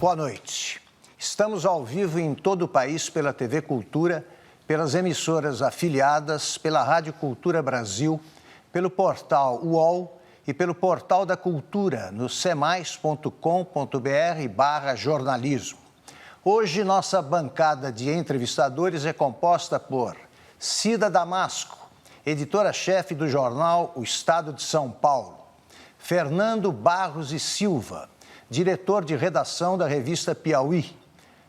Boa noite. Estamos ao vivo em todo o país pela TV Cultura, pelas emissoras afiliadas, pela Rádio Cultura Brasil, pelo portal UOL e pelo portal da Cultura no cemais.com.br/jornalismo. Hoje, nossa bancada de entrevistadores é composta por Cida Damasco, editora-chefe do jornal O Estado de São Paulo, Fernando Barros e Silva, diretor de redação da revista Piauí,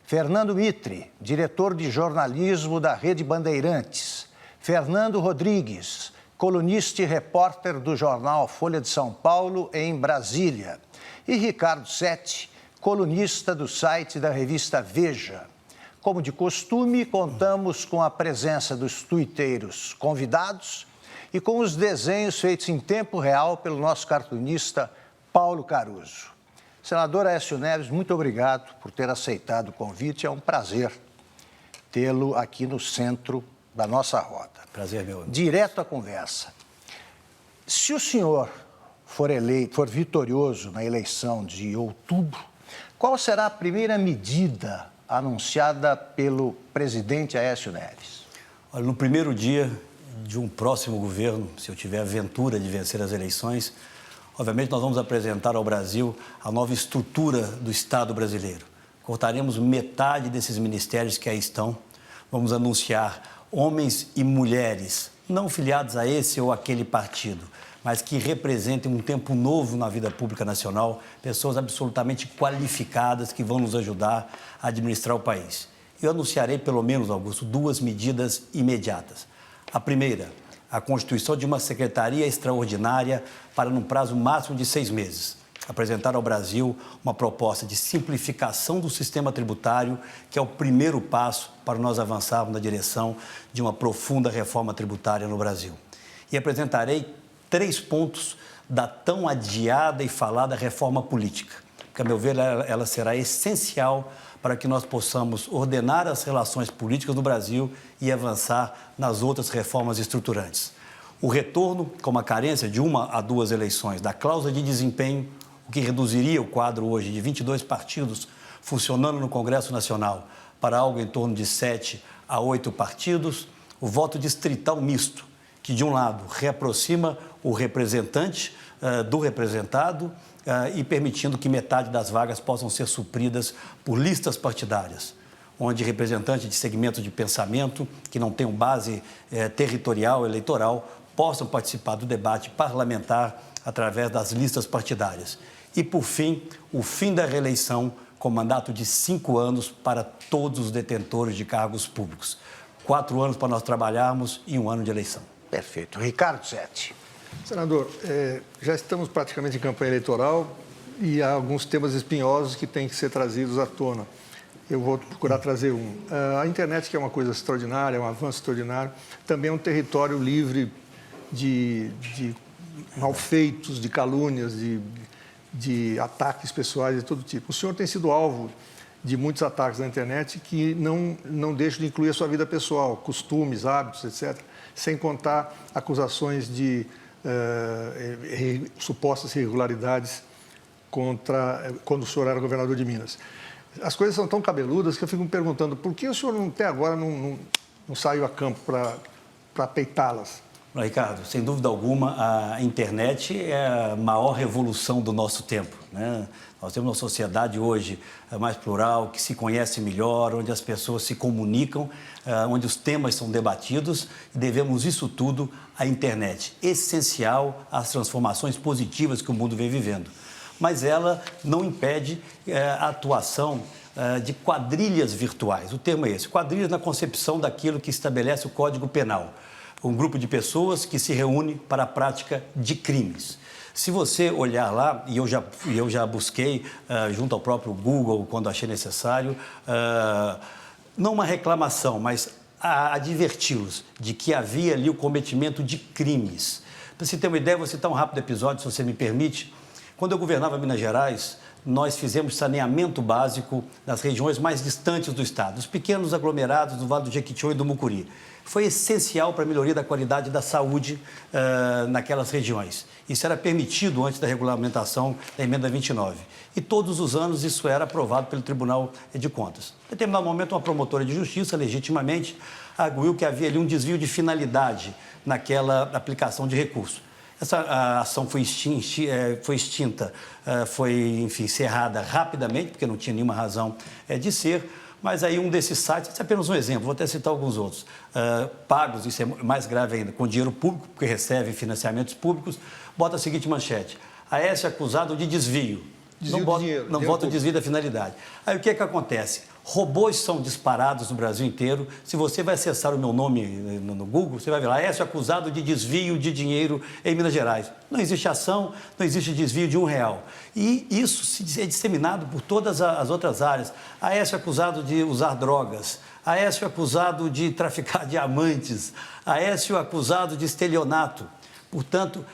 Fernando Mitre, diretor de jornalismo da Rede Bandeirantes, Fernando Rodrigues, colunista e repórter do jornal Folha de São Paulo em Brasília, e Ricardo Setti, colunista do site da revista Veja. Como de costume, contamos com a presença dos tuiteiros convidados e com os desenhos feitos em tempo real pelo nosso cartunista Paulo Caruso. Senador Aécio Neves, muito obrigado por ter aceitado o convite. É um prazer tê-lo aqui no centro da nossa roda. Prazer, meu amigo. Direto à conversa. Se o senhor for vitorioso na eleição de outubro, qual será a primeira medida anunciada pelo presidente Aécio Neves? Olha, no primeiro dia de um próximo governo, se eu tiver a ventura de vencer as eleições, obviamente, nós vamos apresentar ao Brasil a nova estrutura do Estado brasileiro. Cortaremos metade desses ministérios que aí estão. Vamos anunciar homens e mulheres, não filiados a esse ou aquele partido, mas que representem um tempo novo na vida pública nacional, pessoas absolutamente qualificadas que vão nos ajudar a administrar o país. Eu anunciarei, pelo menos, Augusto, duas medidas imediatas. A primeira, a constituição de uma secretaria extraordinária para, num prazo máximo de 6 meses, apresentar ao Brasil uma proposta de simplificação do sistema tributário, que é o primeiro passo para nós avançarmos na direção de uma profunda reforma tributária no Brasil. E apresentarei 3 pontos da tão adiada e falada reforma política, que, a meu ver, ela será essencial para que nós possamos ordenar as relações políticas no Brasil e avançar nas outras reformas estruturantes. O retorno, com uma carência de 1 a 2 eleições, da cláusula de desempenho, o que reduziria o quadro hoje de 22 partidos funcionando no Congresso Nacional para algo em torno de 7 a 8 partidos. O voto distrital misto, que, de um lado, reaproxima o representante do representado, e permitindo que metade das vagas possam ser supridas por listas partidárias, onde representantes de segmentos de pensamento que não tenham base territorial, eleitoral, possam participar do debate parlamentar através das listas partidárias. E, por fim, o fim da reeleição com mandato de 5 anos para todos os detentores de cargos públicos. 4 anos para nós trabalharmos e 1 ano de eleição. Perfeito. Ricardo Setti. Senador, já estamos praticamente em campanha eleitoral e há alguns temas espinhosos que têm que ser trazidos à tona. Eu vou procurar trazer um. A internet, que é uma coisa extraordinária, é um avanço extraordinário, também é um território livre de malfeitos, de calúnias, de ataques pessoais de todo tipo. O senhor tem sido alvo de muitos ataques na internet que não deixam de incluir a sua vida pessoal, costumes, hábitos, etc., sem contar acusações de supostas irregularidades quando o senhor era governador de Minas. As coisas são tão cabeludas que eu fico me perguntando por que o senhor até agora não saiu a campo para peitá-las? Ricardo, sem dúvida alguma, a internet é a maior revolução do nosso tempo, né? Nós temos uma sociedade hoje mais plural, que se conhece melhor, onde as pessoas se comunicam, onde os temas são debatidos, e devemos isso tudo à internet, essencial às transformações positivas que o mundo vem vivendo. Mas ela não impede a atuação de quadrilhas virtuais. O termo é esse, quadrilhas na concepção daquilo que estabelece o Código Penal. Um grupo de pessoas que se reúne para a prática de crimes. Se você olhar lá, e eu já busquei junto ao próprio Google, quando achei necessário, não uma reclamação, mas a adverti-los de que havia ali o cometimento de crimes. Para você ter uma ideia, vou citar um rápido episódio, se você me permite. Quando eu governava Minas Gerais, nós fizemos saneamento básico nas regiões mais distantes do estado, os pequenos aglomerados do Vale do Jequitinhonha e do Mucuri. Foi essencial para a melhoria da qualidade da saúde naquelas regiões. Isso era permitido antes da regulamentação da emenda 29. E todos os anos isso era aprovado pelo Tribunal de Contas. Em determinado momento, uma promotora de justiça, legitimamente, arguiu que havia ali um desvio de finalidade naquela aplicação de recurso. Essa ação foi extinta, enfim, encerrada rapidamente, porque não tinha nenhuma razão de ser. Mas aí um desses sites, esse é apenas um exemplo, vou até citar alguns outros, pagos, isso é mais grave ainda, com dinheiro público, porque recebe financiamentos públicos, bota a seguinte manchete: Aécio é acusado de desvio. Não bota o desvio da finalidade. Aí o que é que acontece? Robôs são disparados no Brasil inteiro. Se você vai acessar o meu nome no Google, você vai ver lá, Aécio acusado de desvio de dinheiro em Minas Gerais. Não existe ação, não existe desvio de R$1. E isso é disseminado por todas as outras áreas. Aécio acusado de usar drogas. Aécio acusado de traficar diamantes. Aécio acusado de estelionato. Portanto,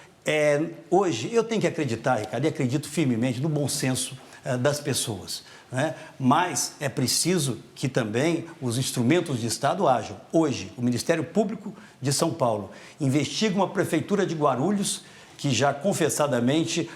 hoje eu tenho que acreditar, Ricardo, e acredito firmemente no bom senso das pessoas. Né? Mas é preciso que também os instrumentos de Estado ajam. Hoje, o Ministério Público de São Paulo investiga uma prefeitura de Guarulhos que já confessadamente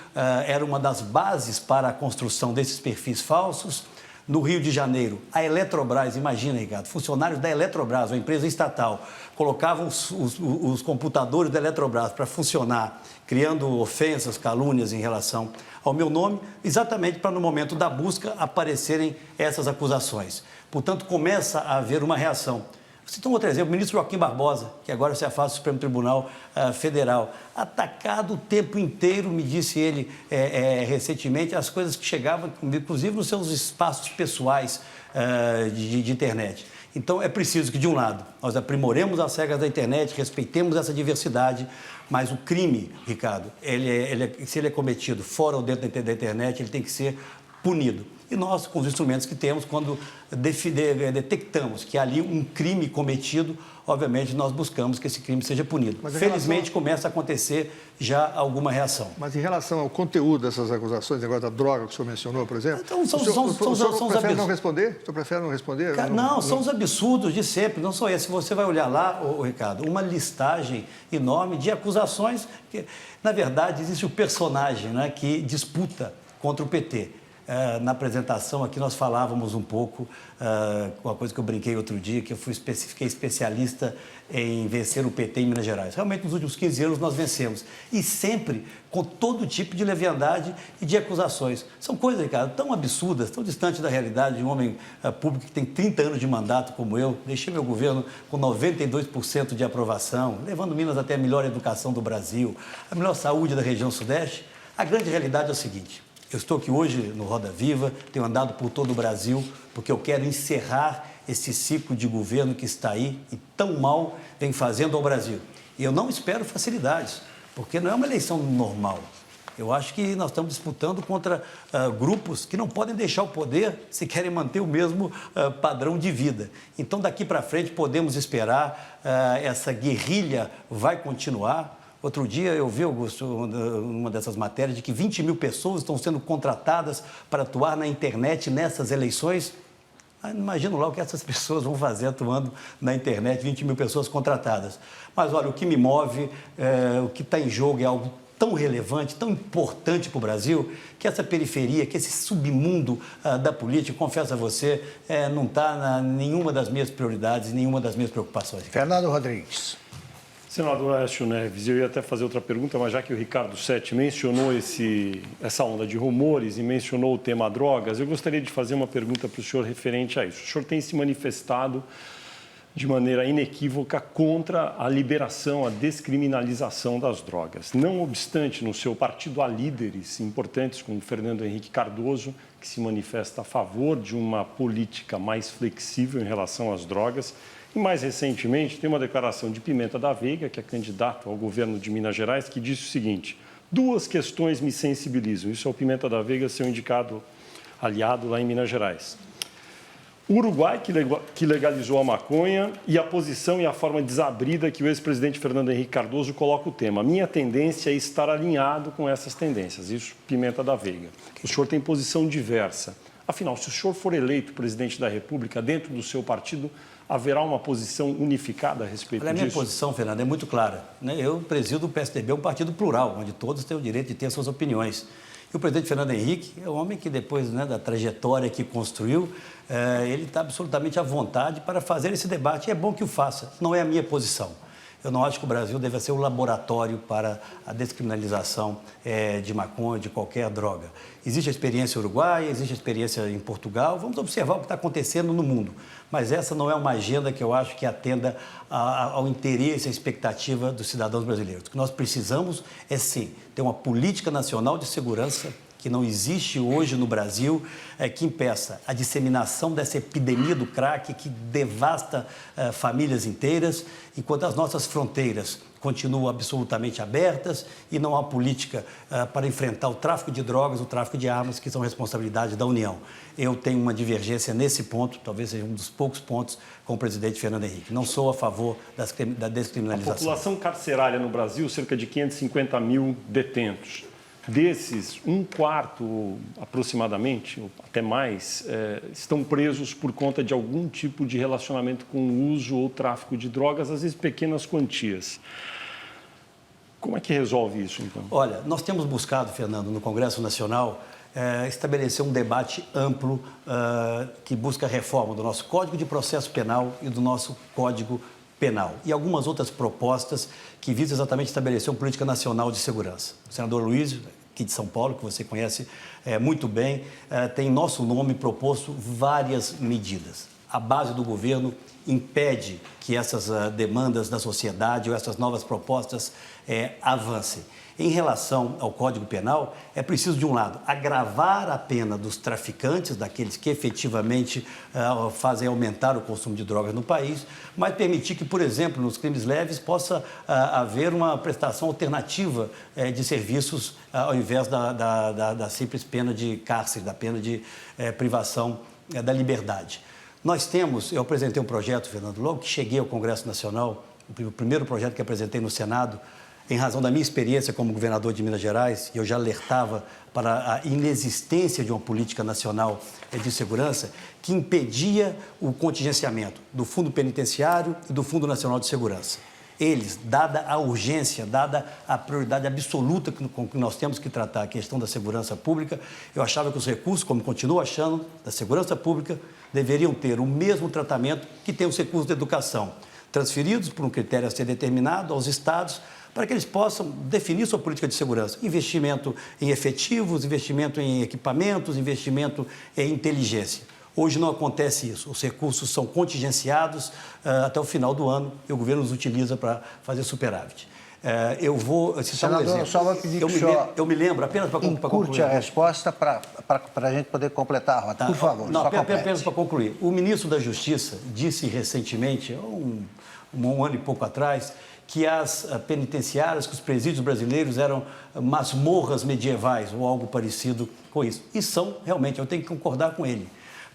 era uma das bases para a construção desses perfis falsos. No Rio de Janeiro, a Eletrobras, imagina, Ricardo, funcionários da Eletrobras, uma empresa estatal, colocavam os computadores da Eletrobras para funcionar, criando ofensas, calúnias em relação ao meu nome, exatamente para, no momento da busca, aparecerem essas acusações. Portanto, começa a haver uma reação. Citou um outro exemplo, o ministro Joaquim Barbosa, que agora se afasta do Supremo Tribunal Federal, atacado o tempo inteiro, me disse ele recentemente, as coisas que chegavam, inclusive nos seus espaços pessoais de internet. Então, é preciso que, de um lado, nós aprimoremos as regras da internet, respeitemos essa diversidade, mas o crime, Ricardo, se ele é cometido fora ou dentro da internet, ele tem que ser punido. E nós, com os instrumentos que temos, quando detectamos que há ali um crime cometido, obviamente nós buscamos que esse crime seja punido. Felizmente, começa a acontecer já alguma reação. Mas em relação ao conteúdo dessas acusações, agora da droga que o senhor mencionou, por exemplo, então, o senhor prefere não responder? O senhor prefere não responder? Não, são os absurdos de sempre, não são esses. Você vai olhar lá, Ricardo, uma listagem enorme de acusações que, na verdade, existe o personagem, né, que disputa contra o PT. Na apresentação aqui nós falávamos um pouco, uma coisa que eu brinquei outro dia, que eu fiquei especialista em vencer o PT em Minas Gerais. Realmente, nos últimos 15 anos nós vencemos. E sempre com todo tipo de leviandade e de acusações. São coisas, Ricardo, tão absurdas, tão distantes da realidade de um homem público que tem 30 anos de mandato como eu. Deixei meu governo com 92% de aprovação, levando Minas até a melhor educação do Brasil, a melhor saúde da região sudeste. A grande realidade é o seguinte: eu estou aqui hoje no Roda Viva, tenho andado por todo o Brasil, porque eu quero encerrar esse ciclo de governo que está aí e tão mal vem fazendo ao Brasil. E eu não espero facilidades, porque não é uma eleição normal. Eu acho que nós estamos disputando contra grupos que não podem deixar o poder se querem manter o mesmo padrão de vida. Então, daqui para frente, podemos esperar, essa guerrilha vai continuar. Outro dia eu vi, Augusto, uma dessas matérias de que 20 mil pessoas estão sendo contratadas para atuar na internet nessas eleições. Imagino lá o que essas pessoas vão fazer atuando na internet, 20 mil pessoas contratadas. Mas olha, o que me move, o que está em jogo é algo tão relevante, tão importante para o Brasil, que essa periferia, que esse submundo da política, confesso a você, não está em nenhuma das minhas prioridades, nenhuma das minhas preocupações. Fernando Rodrigues. Senador Aécio Neves, eu ia até fazer outra pergunta, mas já que o Ricardo Sete mencionou essa onda de rumores e mencionou o tema drogas, eu gostaria de fazer uma pergunta para o senhor referente a isso. O senhor tem se manifestado de maneira inequívoca contra a liberação, a descriminalização das drogas. Não obstante, no seu partido há líderes importantes, como Fernando Henrique Cardoso, que se manifesta a favor de uma política mais flexível em relação às drogas. E, mais recentemente, tem uma declaração de Pimenta da Veiga, que é candidato ao governo de Minas Gerais, que disse o seguinte: duas questões me sensibilizam. Isso é o Pimenta da Veiga, seu indicado aliado lá em Minas Gerais. O Uruguai, que legalizou a maconha, e a posição e a forma desabrida que o ex-presidente Fernando Henrique Cardoso coloca o tema. A minha tendência é estar alinhado com essas tendências. Isso, Pimenta da Veiga. O senhor tem posição diversa. Afinal, se o senhor for eleito presidente da República, dentro do seu partido, haverá uma posição unificada a respeito disso? A minha posição, Fernando, é muito clara, né? Eu presido o PSDB, um partido plural, onde todos têm o direito de ter suas opiniões. E o presidente Fernando Henrique é um homem que, depois, né, da trajetória que construiu, ele está absolutamente à vontade para fazer esse debate. E é bom que o faça. Não é a minha posição. Eu não acho que o Brasil deve ser um laboratório para a descriminalização de maconha, de qualquer droga. Existe a experiência uruguaia, existe a experiência em Portugal. Vamos observar o que está acontecendo no mundo. Mas essa não é uma agenda que eu acho que atenda ao interesse, à expectativa dos cidadãos brasileiros. O que nós precisamos é, sim, ter uma política nacional de segurança que não existe hoje no Brasil, que impeça a disseminação dessa epidemia do crack que devasta famílias inteiras, enquanto as nossas fronteiras continuam absolutamente abertas e não há política para enfrentar o tráfico de drogas, o tráfico de armas, que são responsabilidade da União. Eu tenho uma divergência nesse ponto, talvez seja um dos poucos pontos, com o presidente Fernando Henrique. Não sou a favor da descriminalização. A população carcerária no Brasil, cerca de 550 mil detentos. Desses, um quarto aproximadamente, ou até mais, estão presos por conta de algum tipo de relacionamento com o uso ou tráfico de drogas, às vezes pequenas quantias. Como é que resolve isso, então? Olha, nós temos buscado, Fernando, no Congresso Nacional, estabelecer um debate amplo que busca a reforma do nosso Código de Processo Penal e do nosso Código Penal e algumas outras propostas que visam exatamente estabelecer uma política nacional de segurança. O senador Luiz, aqui de São Paulo, que você conhece muito bem, tem em nosso nome proposto várias medidas. A base do governo impede que essas demandas da sociedade ou essas novas propostas avancem. Em relação ao Código Penal, é preciso, de um lado, agravar a pena dos traficantes, daqueles que efetivamente fazem aumentar o consumo de drogas no país, mas permitir que, por exemplo, nos crimes leves, possa haver uma prestação alternativa de serviços ao invés da simples pena de cárcere, da pena de privação da liberdade. Nós temos, eu apresentei um projeto, Fernando, logo que cheguei ao Congresso Nacional, o primeiro projeto que apresentei no Senado, em razão da minha experiência como governador de Minas Gerais, eu já alertava para a inexistência de uma política nacional de segurança que impedia o contingenciamento do Fundo Penitenciário e do Fundo Nacional de Segurança. Eles, dada a urgência, dada a prioridade absoluta com que nós temos que tratar a questão da segurança pública, eu achava que os recursos, como continuo achando, da segurança pública, deveriam ter o mesmo tratamento que tem os recursos da educação, transferidos por um critério a ser determinado aos estados, para que eles possam definir sua política de segurança. Investimento em efetivos, investimento em equipamentos, investimento em inteligência. Hoje não acontece isso. Os recursos são contingenciados até o final do ano e o governo os utiliza para fazer superávit. Eu vou citar um exemplo. Só vou pedir que eu me lembro, apenas para concluir. Curte a resposta para a gente poder completar a rota. Tá. Por favor, não, apenas para concluir. O ministro da Justiça disse recentemente, um ano e pouco atrás, que as penitenciárias, que os presídios brasileiros eram masmorras medievais ou algo parecido com isso. E são, realmente, eu tenho que concordar com ele.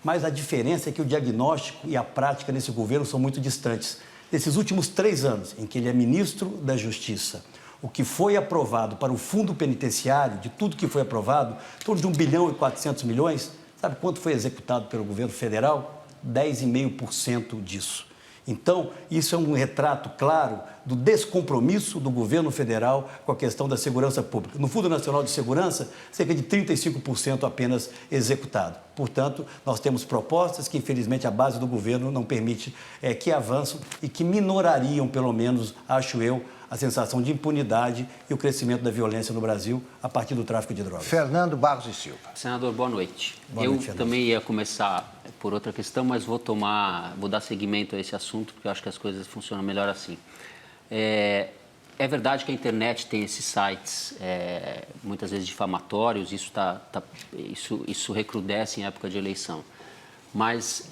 Mas a diferença é que o diagnóstico e a prática nesse governo são muito distantes. Nesses últimos 3 anos, em que ele é ministro da Justiça, o que foi aprovado para o fundo penitenciário, de tudo que foi aprovado, em torno de 1 bilhão e 400 milhões, sabe quanto foi executado pelo governo federal? 10,5% disso. Então, isso é um retrato claro do descompromisso do governo federal com a questão da segurança pública. No Fundo Nacional de Segurança, cerca de 35% apenas executado. Portanto, nós temos propostas que, infelizmente, a base do governo não permite que avançam e que minorariam, pelo menos, acho eu, a sensação de impunidade e o crescimento da violência no Brasil a partir do tráfico de drogas. Fernando Barros e Silva. Senador, boa noite. Boa noite, Fernando. Também ia começar por outra questão, mas vou dar seguimento a esse assunto, porque eu acho que as coisas funcionam melhor assim. É verdade que a internet tem esses sites, muitas vezes difamatórios, isso recrudesce em época de eleição. Mas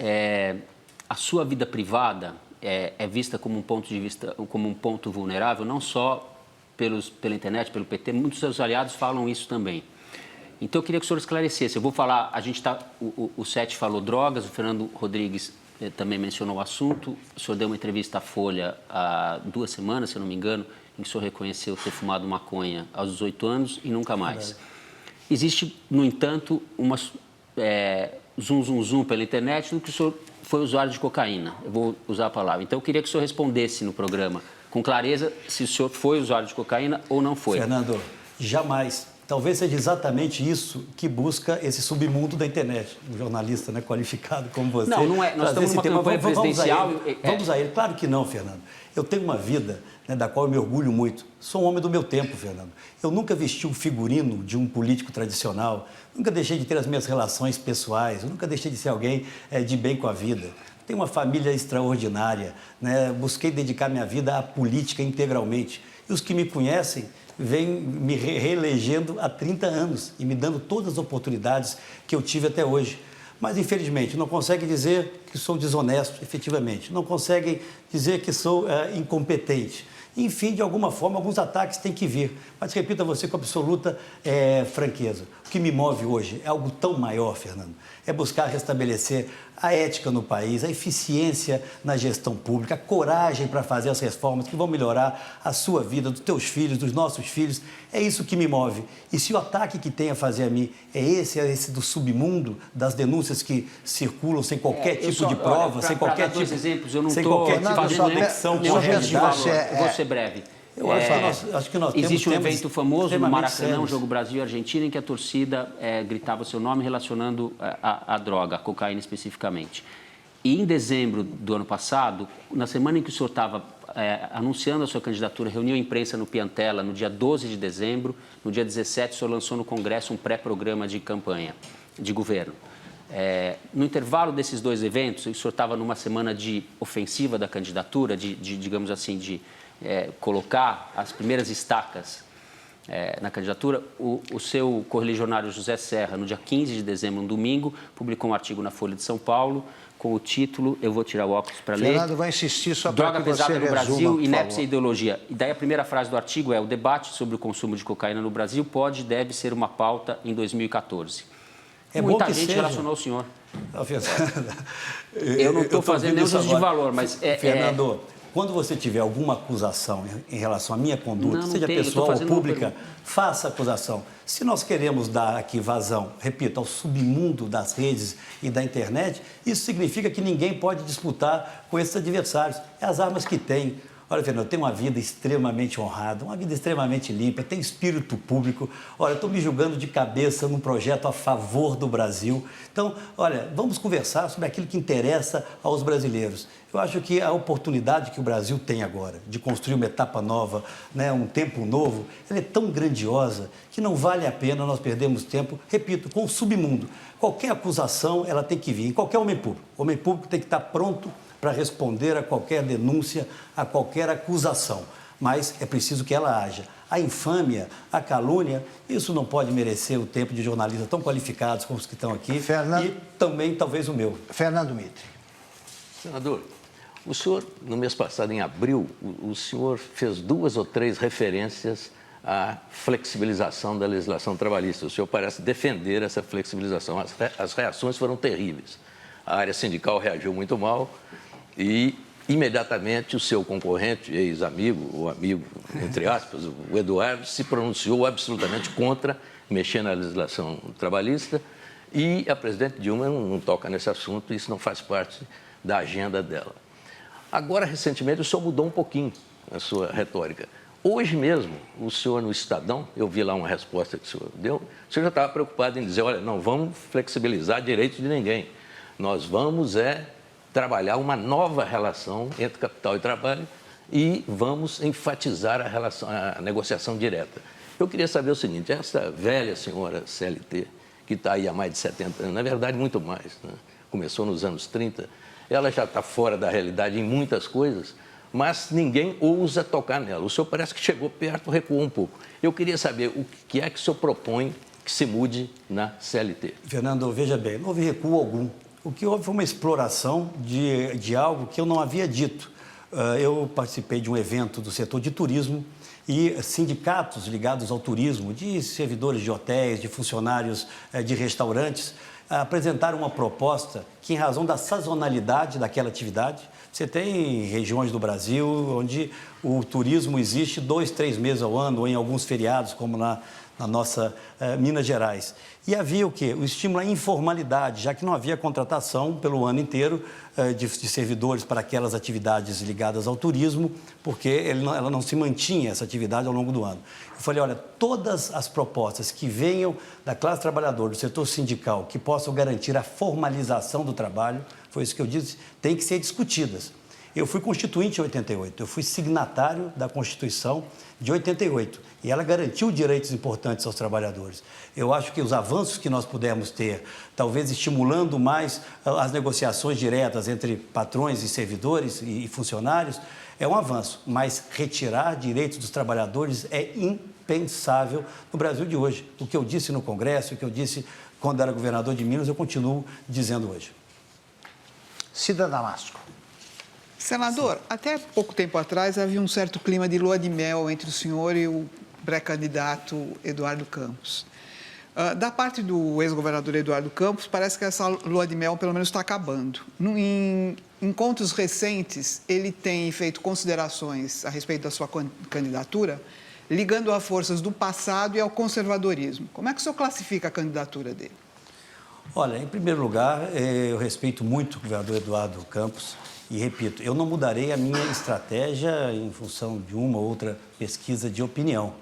a sua vida privada é vista como um ponto vulnerável, não só pela internet, pelo PT, muitos seus aliados falam isso também. Então, eu queria que o senhor esclarecesse. Eu vou falar, o Sete falou drogas, o Fernando Rodrigues também mencionou o assunto. O senhor deu uma entrevista à Folha há 2 semanas, se eu não me engano, em que o senhor reconheceu ter fumado maconha aos 18 anos e nunca mais. Existe, no entanto, uma zum pela internet do que o senhor foi usuário de cocaína. Eu vou usar a palavra. Então, eu queria que o senhor respondesse no programa, com clareza, se o senhor foi usuário de cocaína ou não foi. Fernando, jamais. Talvez seja exatamente isso que busca esse submundo da internet. Um jornalista, né, qualificado como você. Não é. Nós estamos numa campanha presidencial. Vamos a ele. Claro que não, Fernando. Eu tenho uma vida, né, da qual eu me orgulho muito. Sou um homem do meu tempo, Fernando. Eu nunca vesti um figurino de um político tradicional. Nunca deixei de ter as minhas relações pessoais. Eu nunca deixei de ser alguém de bem com a vida. Tenho uma família extraordinária, né? Busquei dedicar minha vida à política integralmente. E os que me conhecem vêm me reelegendo há 30 anos e me dando todas as oportunidades que eu tive até hoje. Mas, infelizmente, não conseguem dizer que sou desonesto, efetivamente. Não conseguem dizer que sou incompetente. Enfim, de alguma forma, alguns ataques têm que vir. Mas repito a você com absoluta franqueza. O que me move hoje é algo tão maior, Fernando. É buscar restabelecer a ética no país, a eficiência na gestão pública, a coragem para fazer as reformas que vão melhorar a sua vida, dos teus filhos, dos nossos filhos. É isso que me move. E se o ataque que tem a fazer a mim é esse do submundo, das denúncias que circulam sem qualquer tipo de prova, sem qualquer tipo... exemplos, eu não sem estou qualquer tipo de conexão com a realidade. Vou ser breve. Eu acho que nós existe um evento famoso no Maracanã, sérios. um jogo Brasil e Argentina, em que a torcida gritava o seu nome relacionando a droga, a cocaína especificamente. E em dezembro do ano passado, na semana em que o senhor estava anunciando a sua candidatura, reuniu a imprensa no Piantella no dia 12 de dezembro, no dia 17 o senhor lançou no Congresso um pré-programa de campanha de governo. No intervalo desses 2 eventos, o senhor estava numa semana de ofensiva da candidatura, digamos assim, de colocar as primeiras estacas na candidatura. O seu correligionário José Serra, no dia 15 de dezembro, um domingo, publicou um artigo na Folha de São Paulo com o título, eu vou tirar o óculos para ler. Fernando vai insistir só para que você pesada no Brasil, resuma, inépcia e ideologia. E daí a primeira frase do artigo é: o debate sobre o consumo de cocaína no Brasil pode e deve ser uma pauta em 2014. Muita gente relacionou o senhor. Eu não estou fazendo nenhum juízo de valor, mas... Fernando, quando você tiver alguma acusação em relação à minha conduta, seja pessoal ou pública, faça acusação. Se nós queremos dar aqui vazão, repito, ao submundo das redes e da internet, isso significa que ninguém pode disputar com esses adversários. É as armas que tem. Olha, Fernando, eu tenho uma vida extremamente honrada, uma vida extremamente limpa, tenho espírito público. Olha, estou me julgando de cabeça num projeto a favor do Brasil. Então, olha, vamos conversar sobre aquilo que interessa aos brasileiros. Eu acho que a oportunidade que o Brasil tem agora de construir uma etapa nova, né, um tempo novo, ela é tão grandiosa que não vale a pena nós perdermos tempo, repito, com o submundo. Qualquer acusação, ela tem que vir, em qualquer homem público. O homem público tem que estar pronto para responder a qualquer denúncia, a qualquer acusação. Mas é preciso que ela haja. A infâmia, a calúnia, isso não pode merecer o tempo de jornalistas tão qualificados como os que estão aqui. Fernando... E também, talvez, o meu. Fernando Mitre. Senador, o senhor, no mês passado, em abril, o senhor fez 2 ou 3 referências à flexibilização da legislação trabalhista. O senhor parece defender essa flexibilização. As reações foram terríveis. A área sindical reagiu muito mal e, imediatamente, o seu concorrente, ex-amigo, ou amigo, entre aspas, o Eduardo, se pronunciou absolutamente contra mexer na legislação trabalhista e a presidente Dilma não toca nesse assunto, isso não faz parte da agenda dela. Agora, recentemente, o senhor mudou um pouquinho a sua retórica. Hoje mesmo, o senhor no Estadão, eu vi lá uma resposta que o senhor deu, o senhor já estava preocupado em dizer, olha, não vamos flexibilizar direitos de ninguém. Nós vamos trabalhar uma nova relação entre capital e trabalho e vamos enfatizar a negociação direta. Eu queria saber o seguinte, essa velha senhora CLT, que está aí há mais de 70 anos, na verdade muito mais, né? Começou nos anos 30, ela já está fora da realidade em muitas coisas, mas ninguém ousa tocar nela. O senhor parece que chegou perto, recuou um pouco. Eu queria saber o que é que o senhor propõe que se mude na CLT. Fernando, veja bem, não houve recuo algum. O que houve foi uma exploração de algo que eu não havia dito. Eu participei de um evento do setor de turismo e sindicatos ligados ao turismo, de servidores de hotéis, de funcionários de restaurantes, apresentaram uma proposta que, em razão da sazonalidade daquela atividade, você tem regiões do Brasil onde o turismo existe 2, 3 meses ao ano, ou em alguns feriados, como na nossa Minas Gerais. E havia o quê? O estímulo à informalidade, já que não havia contratação pelo ano inteiro de servidores para aquelas atividades ligadas ao turismo, porque ela não se mantinha, essa atividade, ao longo do ano. Eu falei, olha, todas as propostas que venham da classe trabalhadora, do setor sindical, que possam garantir a formalização do trabalho, foi isso que eu disse, têm que ser discutidas. Eu fui constituinte em 88, eu fui signatário da Constituição de 88 e ela garantiu direitos importantes aos trabalhadores. Eu acho que os avanços que nós pudemos ter, talvez estimulando mais as negociações diretas entre patrões e servidores e funcionários, é um avanço, mas retirar direitos dos trabalhadores é impensável no Brasil de hoje. O que eu disse no Congresso, o que eu disse quando era governador de Minas, eu continuo dizendo hoje. Cida Damasco. Senador, até pouco tempo atrás havia um certo clima de lua de mel entre o senhor e o pré-candidato Eduardo Campos. Da parte do ex-governador Eduardo Campos, parece que essa lua de mel, pelo menos, está acabando. Em encontros recentes, ele tem feito considerações a respeito da sua candidatura, ligando a forças do passado e ao conservadorismo. Como é que o senhor classifica a candidatura dele? Olha, em primeiro lugar, eu respeito muito o governador Eduardo Campos. E, repito, eu não mudarei a minha estratégia em função de uma ou outra pesquisa de opinião.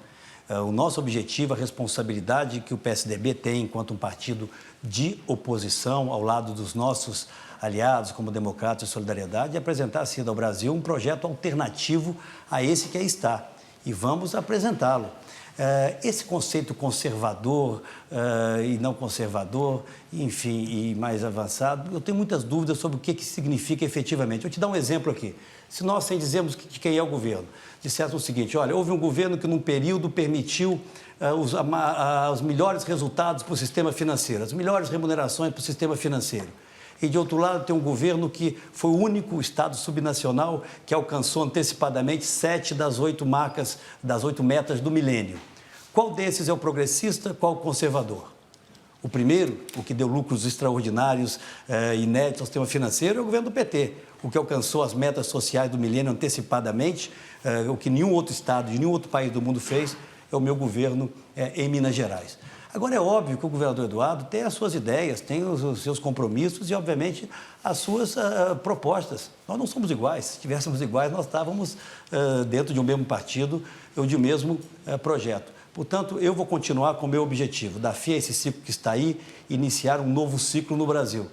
O nosso objetivo, a responsabilidade que o PSDB tem enquanto um partido de oposição ao lado dos nossos aliados como Democratas e Solidariedade, é apresentar assim ao Brasil um projeto alternativo a esse que aí está. E vamos apresentá-lo. Esse conceito conservador e não conservador, enfim, e mais avançado, eu tenho muitas dúvidas sobre o que significa efetivamente. Vou te dar um exemplo aqui. Se nós, sem dizermos de quem é o governo, disséssemos o seguinte, olha, houve um governo que num período permitiu os melhores resultados para o sistema financeiro, as melhores remunerações para o sistema financeiro. E, de outro lado, tem um governo que foi o único Estado subnacional que alcançou antecipadamente 7 das 8 marcas, das 8 metas do milênio. Qual desses é o progressista, qual o conservador? O primeiro, o que deu lucros extraordinários, inéditos ao sistema financeiro, é o governo do PT. O que alcançou as metas sociais do milênio antecipadamente, o que nenhum outro Estado, de nenhum outro país do mundo fez, é o meu governo em Minas Gerais. Agora, é óbvio que o governador Eduardo tem as suas ideias, tem os seus compromissos e, obviamente, as suas propostas. Nós não somos iguais. Se estivéssemos iguais, nós estávamos dentro de um mesmo partido ou de um mesmo projeto. Portanto, eu vou continuar com o meu objetivo, dar fim a esse ciclo que está aí, iniciar um novo ciclo no Brasil.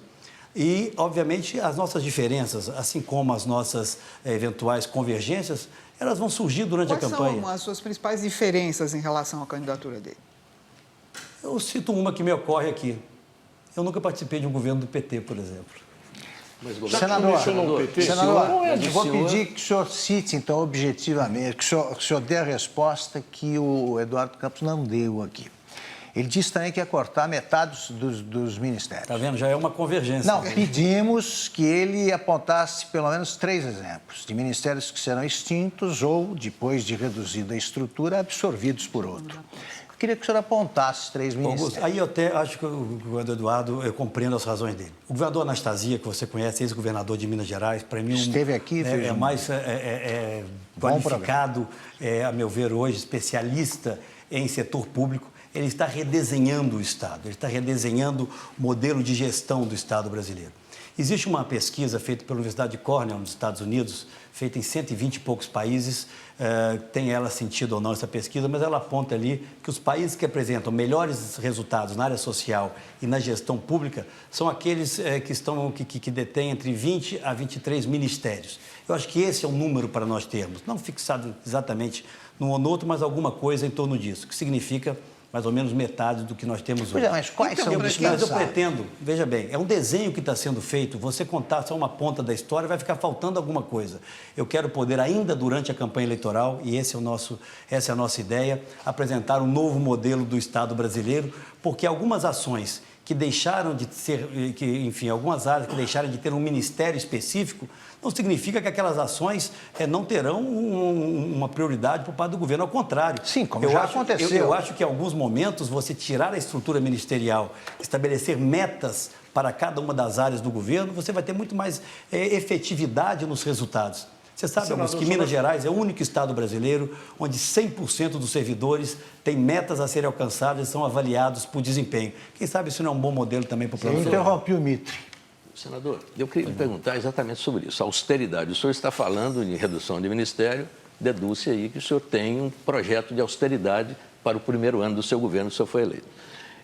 E, obviamente, as nossas diferenças, assim como as nossas eventuais convergências, elas vão surgir durante a campanha. Quais são as suas principais diferenças em relação à candidatura dele? Eu cito uma que me ocorre aqui. Eu nunca participei de um governo do PT, por exemplo. Senador, senhor, vou pedir que o senhor cite, então, objetivamente, que o senhor dê a resposta que o Eduardo Campos não deu aqui. Ele disse também que ia cortar metade dos ministérios. Está vendo? Já é uma convergência. Não, pedimos que ele apontasse pelo menos 3 exemplos de ministérios que serão extintos ou, depois de reduzida a estrutura, absorvidos por outro. Eu queria que o senhor apontasse 3 ministérios. Aí eu até acho que o governador Eduardo, eu compreendo as razões dele. O governador Anastasia, que você conhece, ex-governador de Minas Gerais, para mim... Esteve aqui, é mais qualificado, a meu ver, hoje, especialista em setor público. Ele está redesenhando o Estado, ele está redesenhando o modelo de gestão do Estado brasileiro. Existe uma pesquisa feita pela Universidade de Cornell, nos Estados Unidos, feita em 120 e poucos países, tem ela sentido ou não essa pesquisa, mas ela aponta ali que os países que apresentam melhores resultados na área social e na gestão pública são aqueles que detêm entre 20 a 23 ministérios. Eu acho que esse é um número para nós termos, não fixado exatamente num ou no outro, mas alguma coisa em torno disso, que significa mais ou menos metade do que nós temos hoje. Mas quais são os Mas eu pretendo, veja bem, é um desenho que está sendo feito, você contar só uma ponta da história, vai ficar faltando alguma coisa. Eu quero poder, ainda durante a campanha eleitoral, e essa é a nossa ideia, apresentar um novo modelo do Estado brasileiro, porque algumas ações que deixaram de ser, enfim, algumas áreas que deixaram de ter um ministério específico, não significa que aquelas ações não terão uma prioridade por parte do governo. Ao contrário. Sim, como já aconteceu. Eu acho que em alguns momentos você tirar a estrutura ministerial, estabelecer metas para cada uma das áreas do governo, você vai ter muito mais efetividade nos resultados. Você sabe, Augusto, que Minas Gerais é o único estado brasileiro onde 100% dos servidores têm metas a serem alcançadas e são avaliados por desempenho. Quem sabe isso não é um bom modelo também para o Eu interrompi o Mitre. Senador, eu queria lhe perguntar exatamente sobre isso. A austeridade. O senhor está falando em redução de ministério, deduz-se aí que o senhor tem um projeto de austeridade para o primeiro ano do seu governo, o senhor foi eleito.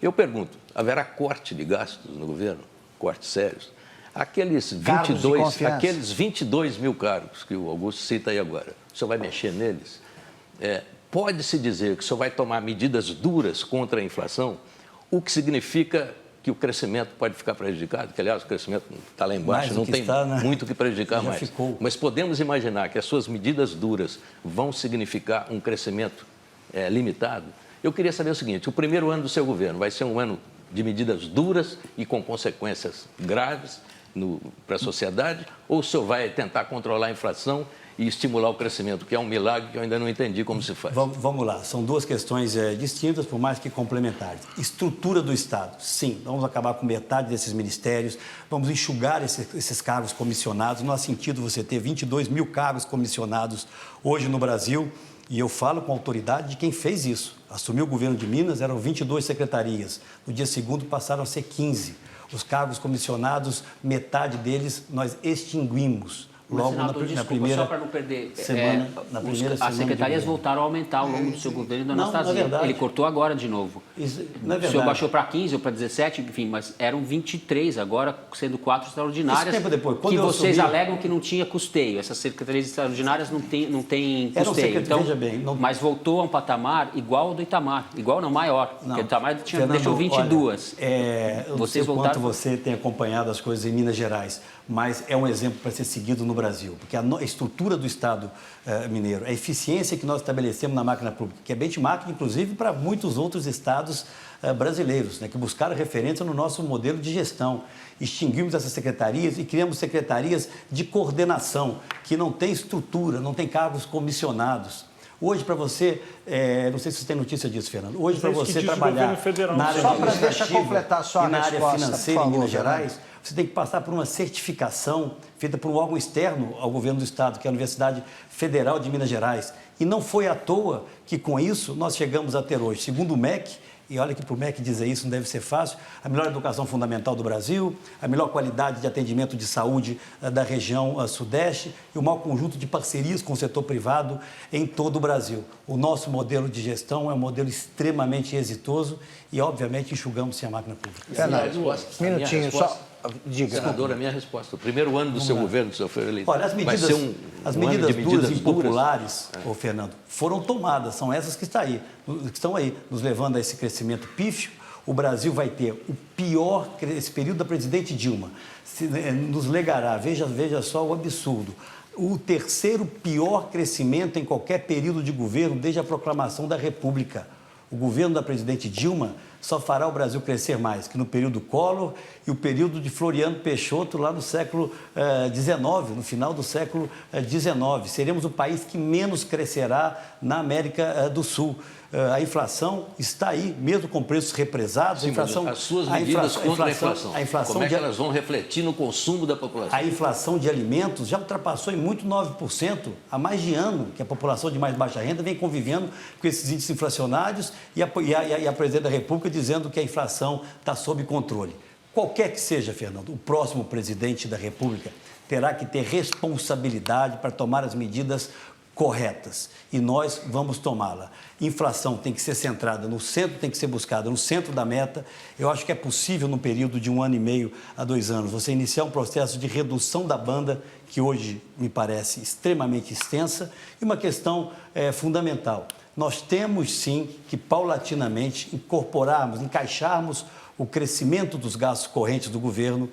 Eu pergunto, haverá corte de gastos no governo? Cortes sérios? Aqueles 22 mil cargos que o Augusto cita aí agora, o senhor vai mexer neles? Pode-se dizer que o senhor vai tomar medidas duras contra a inflação, o que significa que o crescimento pode ficar prejudicado, que, aliás, o crescimento está lá embaixo, não tem muito o que prejudicar mais. Mas podemos imaginar que as suas medidas duras vão significar um crescimento limitado? Eu queria saber o seguinte, o primeiro ano do seu governo vai ser um ano de medidas duras e com consequências graves para a sociedade, ou o senhor vai tentar controlar a inflação e estimular o crescimento, que é um milagre que eu ainda não entendi como se faz? Vamos lá, são duas questões distintas, por mais que complementares. Estrutura do Estado, sim, vamos acabar com metade desses ministérios, vamos enxugar esses cargos comissionados, não há sentido você ter 22 mil cargos comissionados hoje no Brasil, e eu falo com a autoridade de quem fez isso. Assumiu o governo de Minas, eram 22 secretarias, no dia seguinte passaram a ser 15. Os cargos comissionados, metade deles nós extinguimos. Logo na primeira só para não perder, semana, as secretarias voltaram a aumentar ao longo do seu governo, Dona Anastasia. Ele cortou agora de novo. Isso, não é verdade. O senhor baixou para 15 ou para 17, enfim, mas eram 23 agora, sendo 4 extraordinárias. Esse tempo depois, quando que vocês assumi, alegam que não tinha custeio. Essas secretarias extraordinárias não tem custeio. Então, veja bem, mas voltou a um patamar igual ao do Itamar. Igual não, maior. Porque o Itamar deixou 22. Eu não sei o quanto você tem acompanhado as coisas em Minas Gerais, mas é um exemplo para ser seguido no Brasil, porque a estrutura do Estado mineiro, a eficiência que nós estabelecemos na máquina pública, que é benchmark, inclusive, para muitos outros estados brasileiros, né, que buscaram referência no nosso modelo de gestão. Extinguimos essas secretarias e criamos secretarias de coordenação, que não tem estrutura, não tem cargos comissionados. Hoje, para você, não sei se você tem notícia disso, Fernando, hoje, para você trabalhar na área administrativa e na área financeira em Minas Gerais, você tem que passar por uma certificação feita por um órgão externo ao governo do Estado, que é a Universidade Federal de Minas Gerais. E não foi à toa que, com isso, nós chegamos a ter hoje, segundo o MEC, e olha que para o MEC dizer isso não deve ser fácil, a melhor educação fundamental do Brasil, a melhor qualidade de atendimento de saúde da região Sudeste e o maior conjunto de parcerias com o setor privado em todo o Brasil. O nosso modelo de gestão é um modelo extremamente exitoso e, obviamente, enxugamos-se a máquina pública. Minutinho, só... Diga. Senador, a minha resposta. O primeiro ano do seu governo, o senhor foi eleito. Olha, as medidas duras e impopulares, Fernando, foram tomadas. São essas que estão aí, nos levando a esse crescimento pífio. O Brasil vai ter o pior, esse período da presidente Dilma, nos legará, veja só o absurdo, o terceiro pior crescimento em qualquer período de governo desde a proclamação da República. O governo da presidente Dilma só fará o Brasil crescer mais que no período Collor e o período de Floriano Peixoto lá no século XIX, no final do século XIX. Seremos o país que menos crescerá na América do Sul. A inflação está aí, mesmo com preços represados. Sim, as suas medidas contra a inflação, como é que elas vão refletir no consumo da população? A inflação de alimentos já ultrapassou em muito 9%. Há mais de ano que a população de mais baixa renda vem convivendo com esses índices inflacionários e a presidente da República dizendo que a inflação está sob controle. Qualquer que seja, Fernando, o próximo presidente da República terá que ter responsabilidade para tomar as medidas corretas e nós vamos tomá-la. Inflação tem que ser centrada no centro, tem que ser buscada no centro da meta. Eu acho que é possível, num período de 1 ano e meio a 2 anos, você iniciar um processo de redução da banda, que hoje me parece extremamente extensa, e uma questão fundamental. Nós temos, sim, que paulatinamente encaixarmos o crescimento dos gastos correntes do governo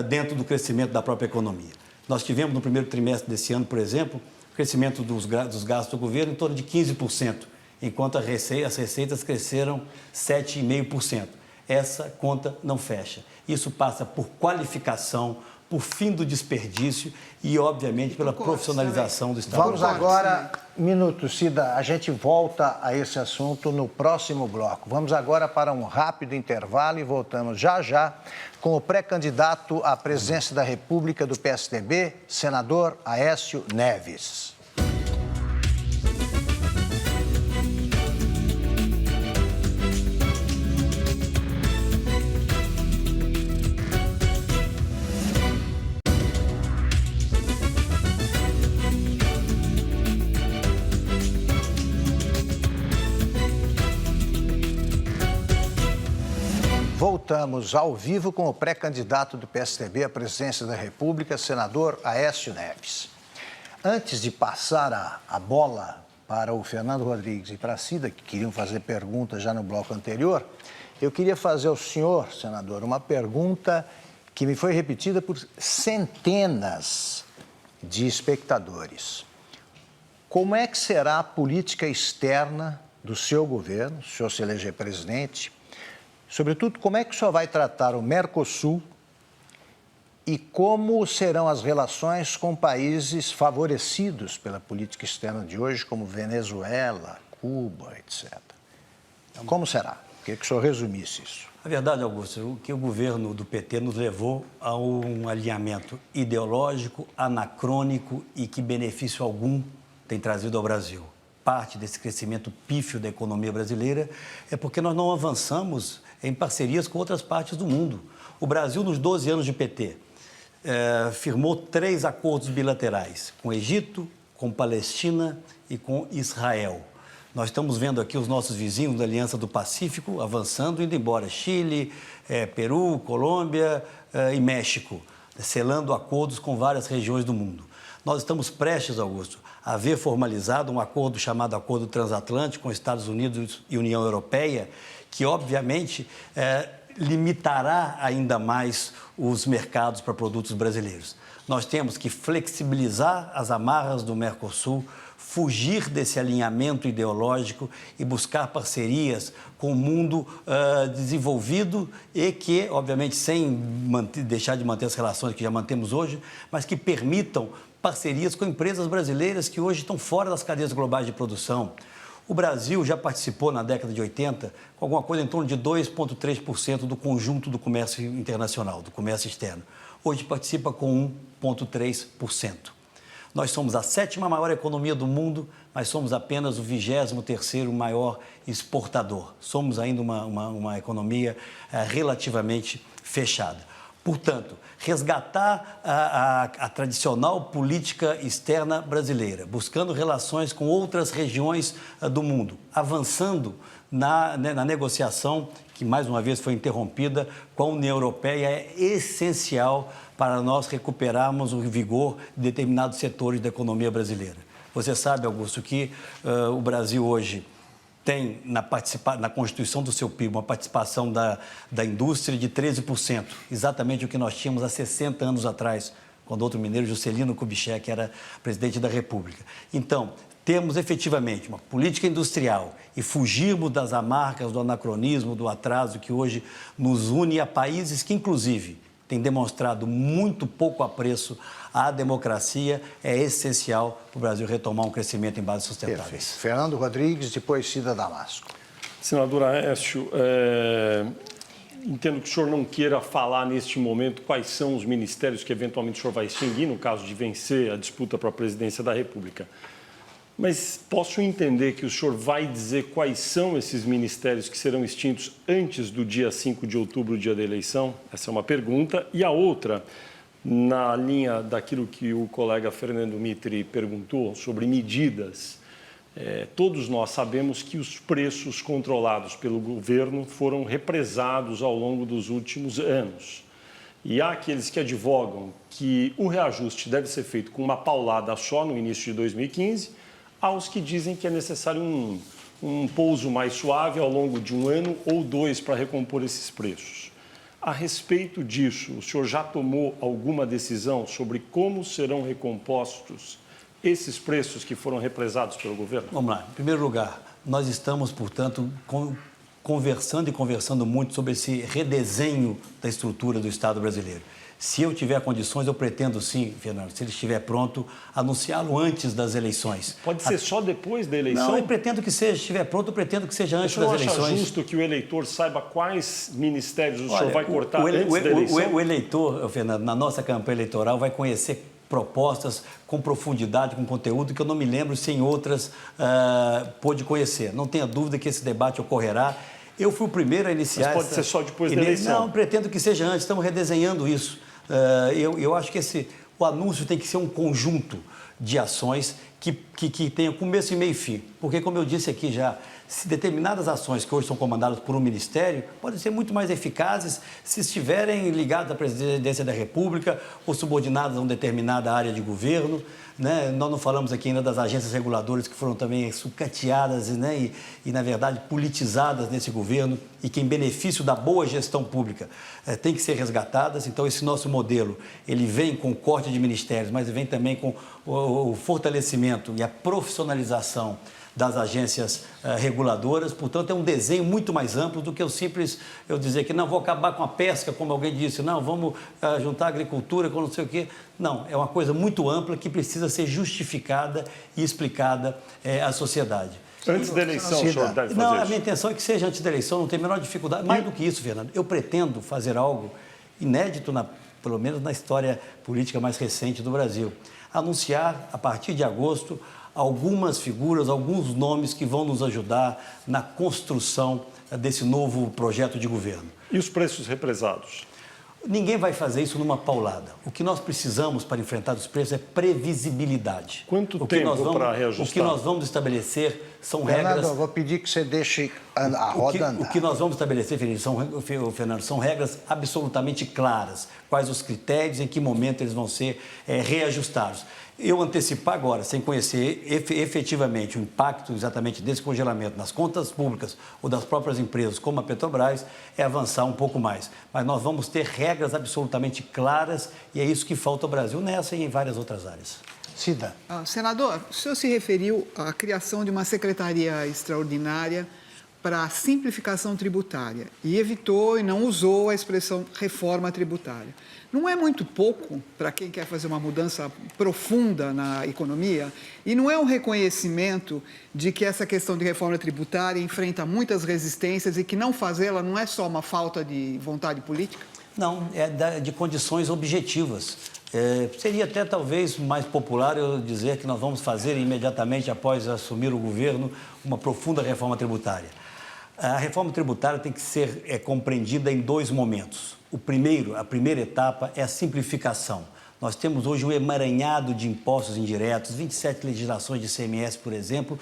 dentro do crescimento da própria economia. Nós tivemos, no primeiro trimestre desse ano, por exemplo, crescimento dos gastos do governo em torno de 15%, enquanto as receitas cresceram 7,5%. essa conta não fecha. Isso passa por qualificação, por fim do desperdício e, obviamente, pela profissionalização do Estado. Vamos agora, Cida, a gente volta a esse assunto no próximo bloco. Vamos agora para um rápido intervalo e voltamos já com o pré-candidato à presidência da República do PSDB, senador Aécio Neves. Voltamos ao vivo com o pré-candidato do PSDB à presidência da República, senador Aécio Neves. Antes de passar a bola para o Fernando Rodrigues e para a Cida, que queriam fazer perguntas já no bloco anterior, eu queria fazer ao senhor, senador, uma pergunta que me foi repetida por centenas de espectadores. Como é que será a política externa do seu governo, se o senhor se eleger presidente? Sobretudo, como é que o senhor vai tratar o Mercosul e como serão as relações com países favorecidos pela política externa de hoje, como Venezuela, Cuba, etc. Como será? Queria que o senhor resumisse isso. A verdade, Augusto, que o governo do PT nos levou a um alinhamento ideológico, anacrônico e que benefício algum tem trazido ao Brasil. Parte desse crescimento pífio da economia brasileira é porque nós não avançamos em parcerias com outras partes do mundo. O Brasil, nos 12 anos de PT, firmou 3 acordos bilaterais com o Egito, com Palestina e com Israel. Nós estamos vendo aqui os nossos vizinhos da Aliança do Pacífico avançando, indo embora. Chile, Peru, Colômbia e México, selando acordos com várias regiões do mundo. Nós estamos prestes, Augusto, a ver formalizado um acordo chamado Acordo Transatlântico com Estados Unidos e União Europeia, que, obviamente, limitará ainda mais os mercados para produtos brasileiros. Nós temos que flexibilizar as amarras do Mercosul, fugir desse alinhamento ideológico e buscar parcerias com o mundo desenvolvido e que, obviamente, sem deixar de manter as relações que já mantemos hoje, mas que permitam parcerias com empresas brasileiras que hoje estão fora das cadeias globais de produção. O Brasil já participou na década de 80 com alguma coisa em torno de 2,3% do conjunto do comércio internacional, do comércio externo. Hoje participa com 1,3%. Nós somos a 7ª maior economia do mundo, mas somos apenas o 23º maior exportador. Somos ainda uma economia relativamente fechada. Portanto, resgatar a tradicional política externa brasileira, buscando relações com outras regiões do mundo, avançando na negociação, que mais uma vez foi interrompida, com a União Europeia, é essencial para nós recuperarmos o vigor de determinados setores da economia brasileira. Você sabe, Augusto, que o Brasil hoje tem na constituição do seu PIB uma participação da indústria de 13%, exatamente o que nós tínhamos há 60 anos atrás, quando outro mineiro, Juscelino Kubitschek, era presidente da República. Então, temos efetivamente uma política industrial e fugirmos das amarcas do anacronismo, do atraso que hoje nos une a países que, inclusive, têm demonstrado muito pouco apreço à democracia, é essencial para o Brasil retomar um crescimento em bases sustentáveis. Perfeito. Fernando Rodrigues, depois Cida Damasco. Senador Aécio, entendo que o senhor não queira falar neste momento quais são os ministérios que eventualmente o senhor vai extinguir no caso de vencer a disputa para a presidência da República. Mas posso entender que o senhor vai dizer quais são esses ministérios que serão extintos antes do dia 5 de outubro, dia da eleição? Essa é uma pergunta. E a outra, na linha daquilo que o colega Fernando Mitre perguntou sobre medidas, todos nós sabemos que os preços controlados pelo governo foram represados ao longo dos últimos anos. E há aqueles que advogam que o reajuste deve ser feito com uma paulada só no início de 2015, aos que dizem que é necessário um pouso mais suave ao longo de 1 ano ou 2 para recompor esses preços. A respeito disso, o senhor já tomou alguma decisão sobre como serão recompostos esses preços que foram represados pelo governo? Vamos lá. Em primeiro lugar, nós estamos, portanto, conversando muito sobre esse redesenho da estrutura do Estado brasileiro. Se eu tiver condições, eu pretendo sim, Fernando, se ele estiver pronto, anunciá-lo antes das eleições. Pode ser só depois da eleição? Não, eu pretendo que seja, se estiver pronto, eu pretendo que seja antes das eleições. Você não acha justo que o eleitor saiba quais ministérios o senhor vai cortar antes da eleição? O eleitor, Fernando, na nossa campanha eleitoral vai conhecer propostas com profundidade, com conteúdo que eu não me lembro se em outras pôde conhecer. Não tenha dúvida que esse debate ocorrerá. Eu fui o primeiro a iniciar... Mas pode ser só depois da eleição? Não, pretendo que seja antes, estamos redesenhando isso. Eu acho que o anúncio tem que ser um conjunto de ações que tenha começo e meio e fim. Porque, como eu disse aqui já, se determinadas ações que hoje são comandadas por um ministério podem ser muito mais eficazes se estiverem ligadas à presidência da República ou subordinadas a uma determinada área de governo. Né? Nós não falamos aqui ainda das agências reguladoras que foram também sucateadas, né? e, na verdade, politizadas nesse governo e que, em benefício da boa gestão pública, tem que ser resgatadas. Então, esse nosso modelo, ele vem com o corte de ministérios, mas vem também com o fortalecimento e a profissionalização das agências reguladoras. Portanto, é um desenho muito mais amplo do que eu dizer que não, vou acabar com a pesca, como alguém disse, não, vamos juntar a agricultura com não sei o quê. Não, é uma coisa muito ampla que precisa ser justificada e explicada à sociedade. Antes da eleição, o senhor deve fazer Não, isso? a minha intenção é que seja antes da eleição, não tem a menor dificuldade. Mais do que isso, Fernando, eu pretendo fazer algo inédito, pelo menos na história política mais recente do Brasil. Anunciar, a partir de agosto, algumas figuras, alguns nomes que vão nos ajudar na construção desse novo projeto de governo. E os preços represados? Ninguém vai fazer isso numa paulada. O que nós precisamos para enfrentar os preços é previsibilidade. Quanto tempo para reajustar? O que nós vamos estabelecer são Fernando, regras... eu vou pedir que você deixe a roda andar. O que nós vamos estabelecer, Fernando, são regras absolutamente claras. Quais os critérios, em que momento eles vão ser reajustados. Eu antecipar agora, sem conhecer efetivamente o impacto exatamente desse congelamento nas contas públicas ou das próprias empresas, como a Petrobras, é avançar um pouco mais. Mas nós vamos ter regras absolutamente claras e é isso que falta ao Brasil nessa e em várias outras áreas. Cida. Senador, o senhor se referiu à criação de uma secretaria extraordinária para a simplificação tributária e evitou e não usou a expressão reforma tributária. Não é muito pouco para quem quer fazer uma mudança profunda na economia? E não é um reconhecimento de que essa questão de reforma tributária enfrenta muitas resistências e que não fazê-la não é só uma falta de vontade política? Não, é de condições objetivas. Seria até talvez mais popular eu dizer que nós vamos fazer imediatamente após assumir o governo uma profunda reforma tributária. A reforma tributária tem que ser compreendida em dois momentos. A primeira etapa é a simplificação. Nós temos hoje um emaranhado de impostos indiretos, 27 legislações de ICMS, por exemplo,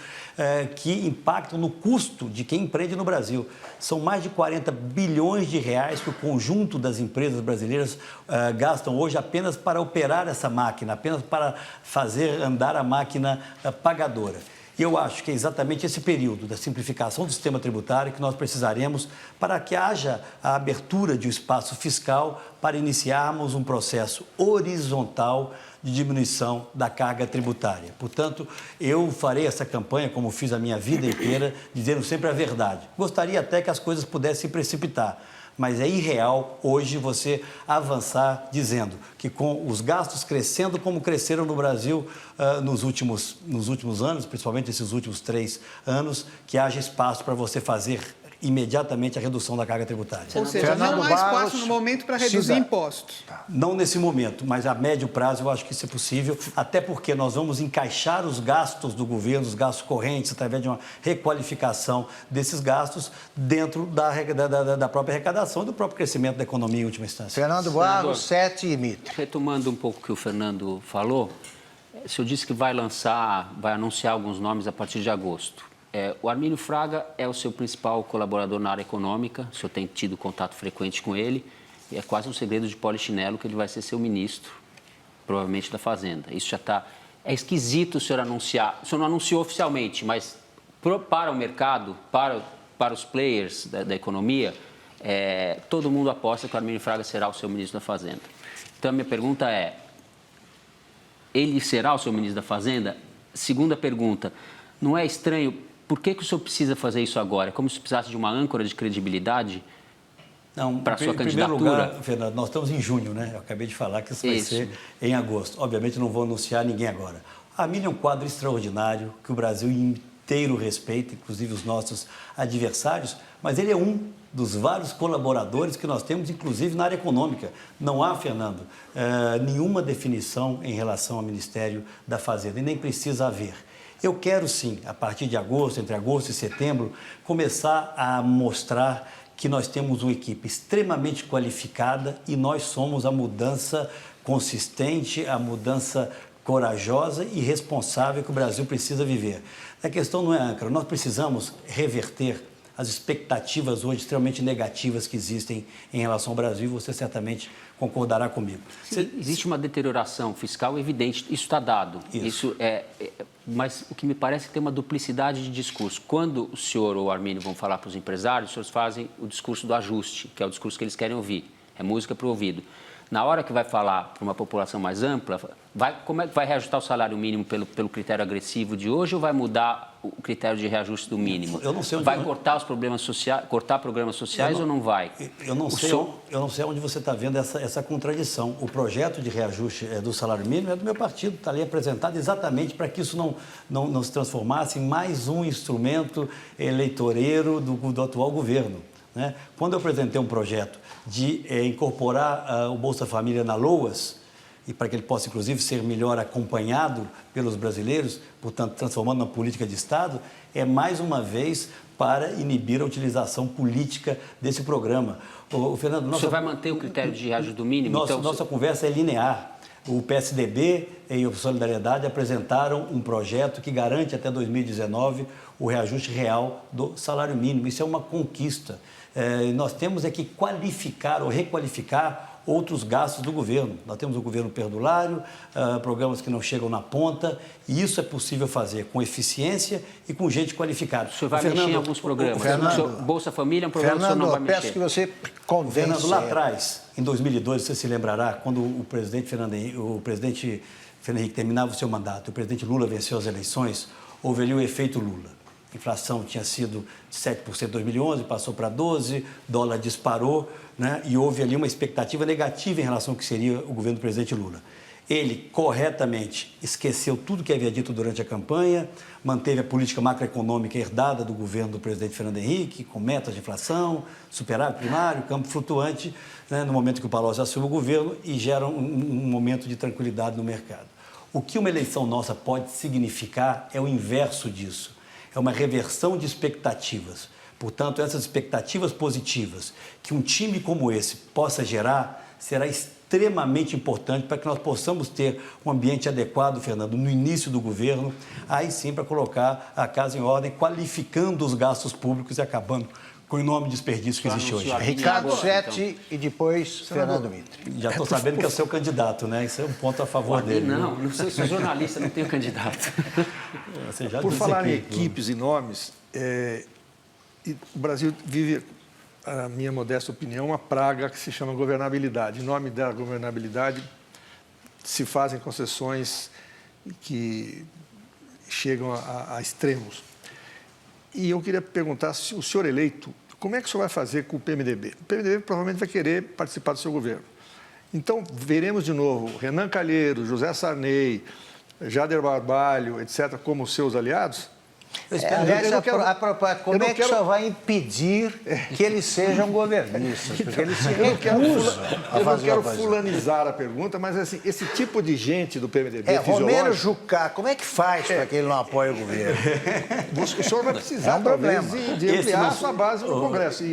que impactam no custo de quem empreende no Brasil. São mais de 40 bilhões de reais que o conjunto das empresas brasileiras gastam hoje apenas para operar essa máquina, apenas para fazer andar a máquina pagadora. E eu acho que é exatamente esse período da simplificação do sistema tributário que nós precisaremos para que haja a abertura de um espaço fiscal para iniciarmos um processo horizontal de diminuição da carga tributária. Portanto, eu farei essa campanha, como fiz a minha vida inteira, dizendo sempre a verdade. Gostaria até que as coisas pudessem se precipitar. Mas é irreal hoje você avançar dizendo que com os gastos crescendo como cresceram no Brasil nos últimos anos, principalmente esses últimos 3 anos, que haja espaço para você fazer imediatamente a redução da carga tributária. Ou seja, não há espaço no momento para reduzir impostos. Não nesse momento, mas a médio prazo eu acho que isso é possível, até porque nós vamos encaixar os gastos do governo, os gastos correntes, através de uma requalificação desses gastos dentro da própria arrecadação e do próprio crescimento da economia em última instância. Fernando Barros, 7 e Mitre. Retomando um pouco o que o Fernando falou, o senhor disse que vai anunciar alguns nomes a partir de agosto. O Armínio Fraga é o seu principal colaborador na área econômica, o senhor tem tido contato frequente com ele, e é quase um segredo de polichinelo que ele vai ser seu ministro, provavelmente da Fazenda. Isso já está... É esquisito o senhor anunciar, o senhor não anunciou oficialmente, mas para o mercado, para os players da economia, todo mundo aposta que o Armínio Fraga será o seu ministro da Fazenda. Então, a minha pergunta é, ele será o seu ministro da Fazenda? Segunda pergunta, não é estranho por que o senhor precisa fazer isso agora? É como se precisasse de uma âncora de credibilidade para a sua candidatura? Em primeiro lugar, Fernando, nós estamos em junho, né? Eu acabei de falar que isso vai ser em agosto. Obviamente, não vou anunciar ninguém agora. A Armínio é um quadro extraordinário que o Brasil inteiro respeita, inclusive os nossos adversários, mas ele é um dos vários colaboradores que nós temos, inclusive na área econômica. Não há, Fernando, nenhuma definição em relação ao Ministério da Fazenda, e nem precisa haver. Eu quero sim, a partir de agosto, entre agosto e setembro, começar a mostrar que nós temos uma equipe extremamente qualificada e nós somos a mudança consistente, a mudança corajosa e responsável que o Brasil precisa viver. A questão não é âncora, nós precisamos reverter as expectativas hoje extremamente negativas que existem em relação ao Brasil, e você certamente concordará comigo. Sim, existe uma deterioração fiscal evidente, isso está dado. Mas o que me parece é que tem uma duplicidade de discurso. Quando o senhor ou o Armínio vão falar para os empresários, os senhores fazem o discurso do ajuste, que é o discurso que eles querem ouvir, é música para o ouvido. Na hora que vai falar para uma população mais ampla, como é que vai reajustar o salário mínimo pelo critério agressivo de hoje ou vai mudar o critério de reajuste do mínimo? Eu não sei onde vai cortar os problemas sociais, cortar programas sociais ou não vai? Eu não sei onde você está vendo essa contradição. O projeto de reajuste do salário mínimo é do meu partido, está ali apresentado exatamente para que isso não se transformasse em mais um instrumento eleitoreiro do atual governo. Né? Quando eu apresentei um projeto de incorporar o Bolsa Família na LOAS, e para que ele possa, inclusive, ser melhor acompanhado pelos brasileiros, portanto, transformando na política de Estado, é mais uma vez para inibir a utilização política desse programa. Fernando, o senhor vai manter o critério de reajuste do mínimo? Nossa conversa é linear. O PSDB e o Solidariedade apresentaram um projeto que garante até 2019 o reajuste real do salário mínimo. Isso é uma conquista. Nós temos que qualificar ou requalificar outros gastos do governo. Nós temos o governo perdulário, programas que não chegam na ponta, e isso é possível fazer com eficiência e com gente qualificada. O senhor vai mexer em alguns programas. Bolsa Família é um programa que o senhor não vai mexer. Peço que você convença. Fernando, lá atrás, em 2002, você se lembrará, quando o presidente Fernando Henrique terminava o seu mandato, o presidente Lula venceu as eleições, houve ali o efeito Lula. A inflação tinha sido de 7% em 2011, passou para 12%, dólar disparou, né? E houve ali uma expectativa negativa em relação ao que seria o governo do presidente Lula. Ele, corretamente, esqueceu tudo que havia dito durante a campanha, manteve a política macroeconômica herdada do governo do presidente Fernando Henrique, com metas de inflação, superávit primário, campo flutuante, né? No momento que o Palocci assume o governo e gera um momento de tranquilidade no mercado. O que uma eleição nossa pode significar é o inverso disso. É uma reversão de expectativas. Portanto, essas expectativas positivas que um time como esse possa gerar será extremamente importante para que nós possamos ter um ambiente adequado, Fernando, no início do governo, aí sim para colocar a casa em ordem, qualificando os gastos públicos e acabando com o enorme desperdício que existe hoje. Ricardo Sete e depois Fernando Mitre. Já estou sabendo que é o seu candidato, né? Isso é um ponto a favor dele. Não sou jornalista, não tenho candidato. Por falar em equipes e nomes, o Brasil vive, a minha modesta opinião, uma praga que se chama governabilidade. Em nome da governabilidade, se fazem concessões que chegam a extremos. E eu queria perguntar, se o senhor eleito, como é que o senhor vai fazer com o PMDB? O PMDB provavelmente vai querer participar do seu governo. Então, veremos de novo Renan Calheiros, José Sarney, Jader Barbalho, etc., como seus aliados? Como é que o senhor vai impedir que eles sejam governistas? Porque eles se recusam a fazer. Eu não quero fulanizar a pergunta, mas assim, esse tipo de gente do PMDB Romero Jucá, como é que faz para que ele não apoie o governo? O senhor vai precisar, talvez, de ampliar a sua base no Congresso.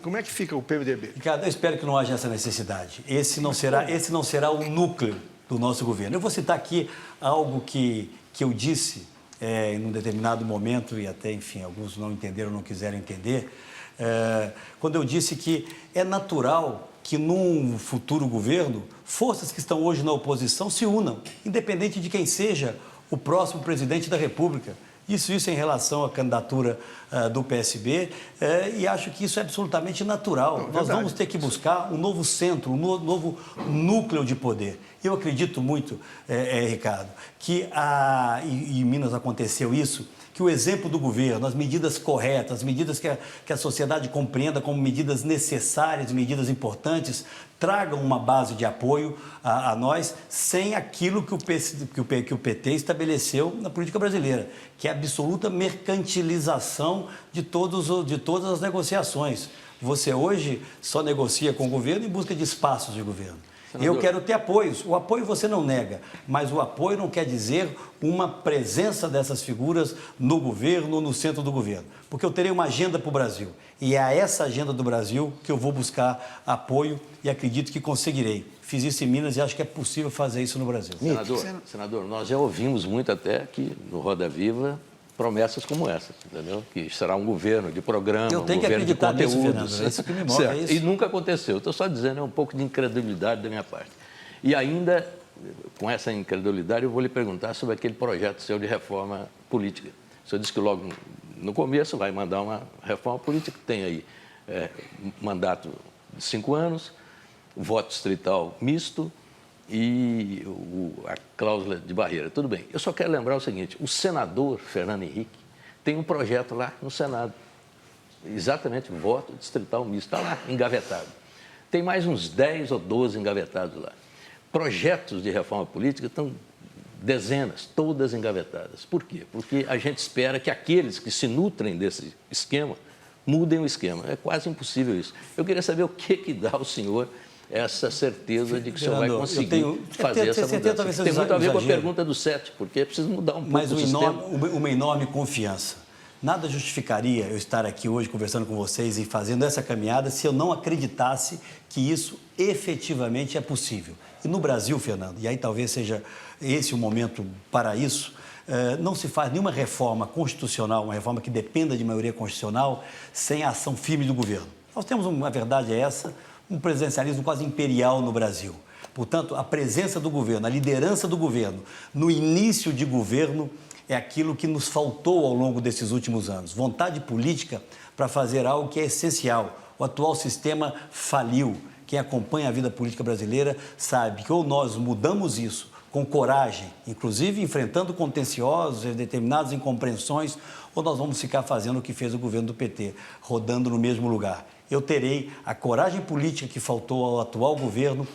Como é que fica o PMDB? Ricardo, eu espero que não haja essa necessidade. Esse não será o núcleo do nosso governo. Eu vou citar aqui algo que eu disse em um determinado momento, e até, enfim, alguns não entenderam, não quiseram entender, quando eu disse que é natural que num futuro governo, forças que estão hoje na oposição se unam, independente de quem seja o próximo presidente da República. Isso em relação à candidatura do PSB, e acho que isso é absolutamente natural. Nós vamos ter que buscar um novo centro, um novo núcleo de poder. Eu acredito muito, Ricardo, que em Minas aconteceu isso, que o exemplo do governo, as medidas corretas, as medidas que a sociedade compreenda como medidas necessárias, medidas importantes, tragam uma base de apoio a nós, sem aquilo que o PT estabeleceu na política brasileira, que é a absoluta mercantilização de todas as negociações. Você hoje só negocia com o governo em busca de espaços de governo. Eu quero ter apoios. O apoio você não nega, mas o apoio não quer dizer uma presença dessas figuras no governo ou no centro do governo. Porque eu terei uma agenda para o Brasil. E é a essa agenda do Brasil que eu vou buscar apoio e acredito que conseguirei. Fiz isso em Minas e acho que é possível fazer isso no Brasil. Senador, nós já ouvimos muito até aqui no Roda Viva promessas como essa, entendeu? Que será um governo de programa, um governo de conteúdos. Nisso, Fernando. É isso que me move, é isso. E nunca aconteceu. Estou só dizendo, é um pouco de incredulidade da minha parte. E ainda, com essa incredulidade, eu vou lhe perguntar sobre aquele projeto seu de reforma política. O senhor disse que logo no começo vai mandar uma reforma política que tem aí mandato de 5 anos, voto distrital misto, e a cláusula de barreira. Tudo bem. Eu só quero lembrar o seguinte, o senador Fernando Henrique tem um projeto lá no Senado, exatamente, voto distrital misto, está lá, engavetado. Tem mais uns 10 ou 12 engavetados lá. Projetos de reforma política estão dezenas, todas engavetadas. Por quê? Porque a gente espera que aqueles que se nutrem desse esquema mudem o esquema. É quase impossível isso. Eu queria saber o que dá ao senhor essa certeza de que o senhor vai conseguir fazer essa mudança. Tem muito a ver com a pergunta do 7, porque é preciso mudar um pouco o sistema. Mas uma enorme confiança. Nada justificaria eu estar aqui hoje conversando com vocês e fazendo essa caminhada se eu não acreditasse que isso efetivamente é possível. E no Brasil, Fernando, e aí talvez seja esse o momento para isso, não se faz nenhuma reforma constitucional, uma reforma que dependa de maioria constitucional, sem a ação firme do governo. Nós temos, a verdade é essa, um presidencialismo quase imperial no Brasil. Portanto, a presença do governo, a liderança do governo no início de governo é aquilo que nos faltou ao longo desses últimos anos. Vontade política para fazer algo que é essencial. O atual sistema faliu. Quem acompanha a vida política brasileira sabe que ou nós mudamos isso com coragem, inclusive enfrentando contenciosos, determinadas incompreensões, ou nós vamos ficar fazendo o que fez o governo do PT, rodando no mesmo lugar. Eu terei a coragem política que faltou ao atual governo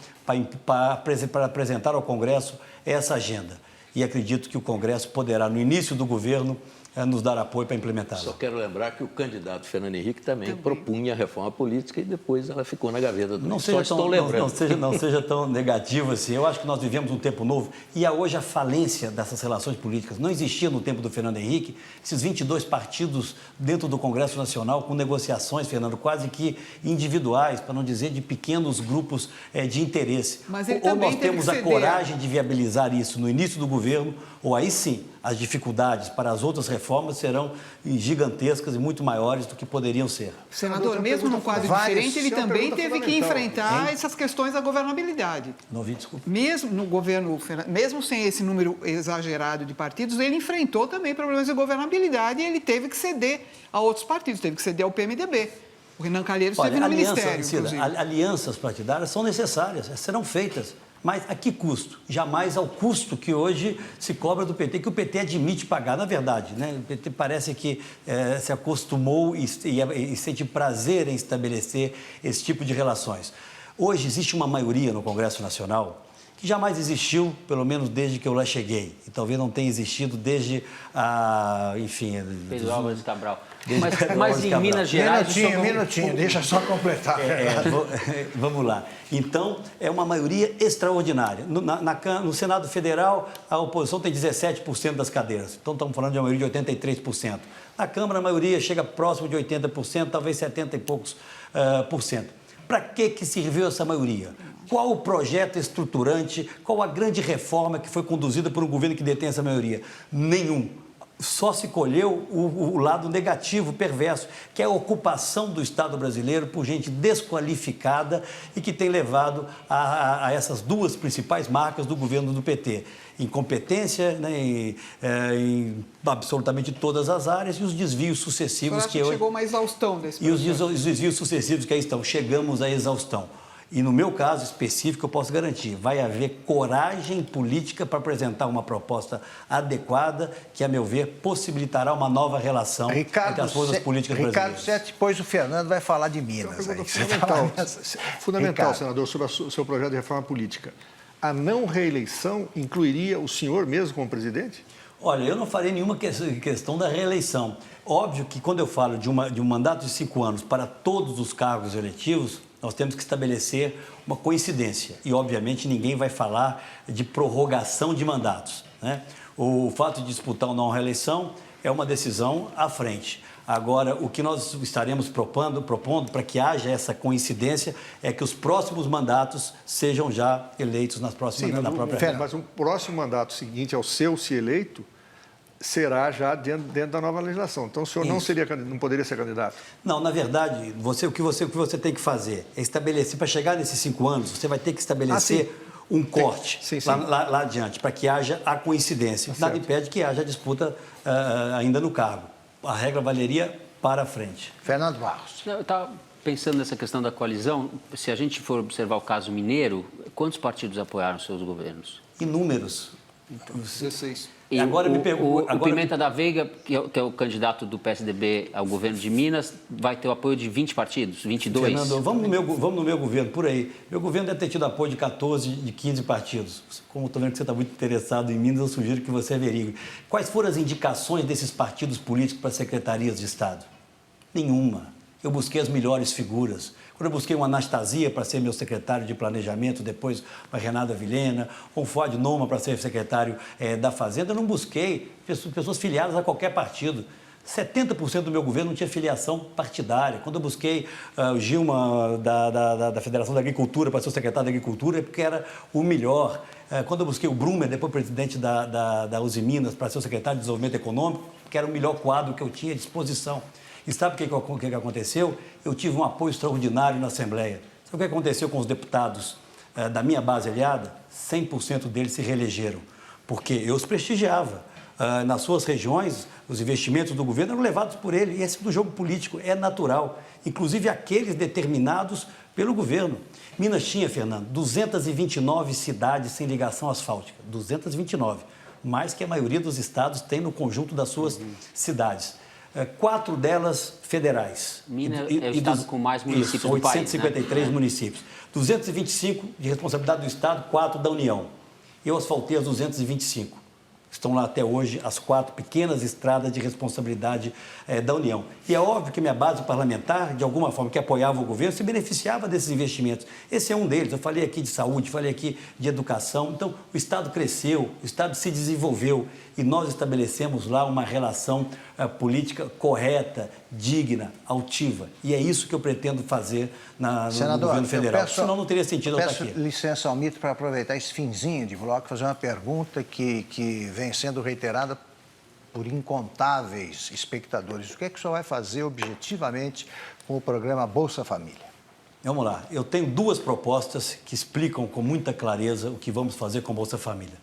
para apresentar ao Congresso essa agenda. E acredito que o Congresso poderá, no início do governo, nos dar apoio para implementá-la. Só quero lembrar que o candidato Fernando Henrique também propunha a reforma política e depois ela ficou na gaveta do não seja tão negativo assim. Eu acho que nós vivemos um tempo novo e hoje a falência dessas relações políticas não existia no tempo do Fernando Henrique. Esses 22 partidos dentro do Congresso Nacional com negociações, Fernando, quase que individuais, para não dizer de pequenos grupos de interesse. Mas ele ou nós também temos a coragem de viabilizar isso no início do governo, ou aí sim as dificuldades para as outras reformas serão gigantescas e muito maiores do que poderiam ser. Senador, mesmo num quadro diferente, ele também teve que enfrentar essas questões da governabilidade. Não ouvi, desculpa. Mesmo no governo, mesmo sem esse número exagerado de partidos, ele enfrentou também problemas de governabilidade e ele teve que ceder a outros partidos, teve que ceder ao PMDB. O Renan Calheiros esteve no Ministério, inclusive. Alianças partidárias são necessárias, serão feitas. Mas a que custo? Jamais ao custo que hoje se cobra do PT, que o PT admite pagar. Na verdade, né? O PT parece que se acostumou e sente prazer em estabelecer esse tipo de relações. Hoje existe uma maioria no Congresso Nacional que jamais existiu, pelo menos desde que eu lá cheguei. E talvez não tenha existido desde enfim... Pedro Álvares Cabral. Mas em Minas Gerais... Minutinho, deixa só completar. Vamos lá. Então, é uma maioria extraordinária. No Senado Federal, a oposição tem 17% das cadeiras. Então, estamos falando de uma maioria de 83%. Na Câmara, a maioria chega próximo de 80%, talvez 70 e poucos por cento. Para que serviu essa maioria? Qual o projeto estruturante, qual a grande reforma que foi conduzida por um governo que detém essa maioria? Nenhum. Só se colheu o lado negativo, perverso, que é a ocupação do Estado brasileiro por gente desqualificada e que tem levado a essas duas principais marcas do governo do PT. Incompetência, né, em absolutamente todas as áreas e os desvios sucessivos que hoje... chegou uma exaustão desse processo. E os desvios sucessivos que aí estão. Chegamos à exaustão. E no meu caso específico, eu posso garantir, vai haver coragem política para apresentar uma proposta adequada que, a meu ver, possibilitará uma nova relação entre as forças políticas brasileiras. Ricardo Sete, depois o Fernando vai falar de Minas. Uma Aí. pergunta fundamental, Ricardo. senador, sobre o seu projeto de reforma política. A não reeleição incluiria o senhor mesmo como presidente? Olha, eu não farei nenhuma questão da reeleição. Óbvio que quando eu falo de um mandato de 5 anos para todos os cargos eletivos, nós temos que estabelecer uma coincidência. E, obviamente, ninguém vai falar de prorrogação de mandatos, né? O fato de disputar ou não a reeleição é uma decisão à frente. Agora, o que nós estaremos propondo para que haja essa coincidência é que os próximos mandatos sejam já eleitos na própria... Mas um próximo mandato seguinte ao seu, se eleito, será já dentro da nova legislação. Então, o senhor não poderia ser candidato? Não, na verdade, o que você tem que fazer é estabelecer, para chegar nesses 5 anos, você vai ter que estabelecer um corte lá adiante, para que haja a coincidência. Nada impede que haja disputa ainda no cargo. A regra valeria para frente. Fernando Barros. Eu estava pensando nessa questão da coalizão. Se a gente for observar o caso mineiro, quantos partidos apoiaram seus governos? Inúmeros. 16. E agora o Pimenta da Veiga, que é o candidato do PSDB ao governo de Minas, vai ter o apoio de 20 partidos, 22? Fernando, vamos no meu governo, por aí. Meu governo deve ter tido apoio de 14, de 15 partidos. Como estou vendo que você está muito interessado em Minas, eu sugiro que você averigue. Quais foram as indicações desses partidos políticos para secretarias de Estado? Nenhuma. Eu busquei as melhores figuras. Quando eu busquei uma Anastasia para ser meu secretário de planejamento, depois uma Renata Vilhena, um Fuad Noma para ser secretário da Fazenda, eu não busquei pessoas filiadas a qualquer partido. 70% do meu governo não tinha filiação partidária. Quando eu busquei o Gilma da Federação da Agricultura para ser o secretário da Agricultura, é porque era o melhor. Quando eu busquei o Brumer, depois presidente da Uzi Minas, para ser o secretário de Desenvolvimento Econômico, que era o melhor quadro que eu tinha à disposição. E sabe o que aconteceu? Eu tive um apoio extraordinário na Assembleia. Sabe o que aconteceu com os deputados da minha base aliada? 100% deles se reelegeram, porque eu os prestigiava. Nas suas regiões, os investimentos do governo eram levados por ele. E esse do jogo político é natural, inclusive aqueles determinados pelo governo. Minas tinha, Fernando, 229 cidades sem ligação asfáltica. 229, mais que a maioria dos estados tem no conjunto das suas cidades. 4 delas federais. Minas é o estado com mais municípios do país, 853 municípios. 225 de responsabilidade do Estado, 4 da União. Eu asfaltei as 225. Estão lá até hoje as 4 pequenas estradas de responsabilidade da União. E é óbvio que minha base parlamentar, de alguma forma, que apoiava o governo, se beneficiava desses investimentos. Esse é um deles. Eu falei aqui de saúde, falei aqui de educação. Então, o Estado cresceu, o Estado se desenvolveu e nós estabelecemos lá uma relação política correta, digna, altiva. E é isso que eu pretendo fazer no governo federal. Senão não teria sentido eu estar aqui. Peço licença ao Mito para aproveitar esse finzinho de bloco e fazer uma pergunta que vem sendo reiterada por incontáveis espectadores. O que é que o senhor vai fazer objetivamente com o programa Bolsa Família? Vamos lá. Eu tenho 2 propostas que explicam com muita clareza o que vamos fazer com a Bolsa Família.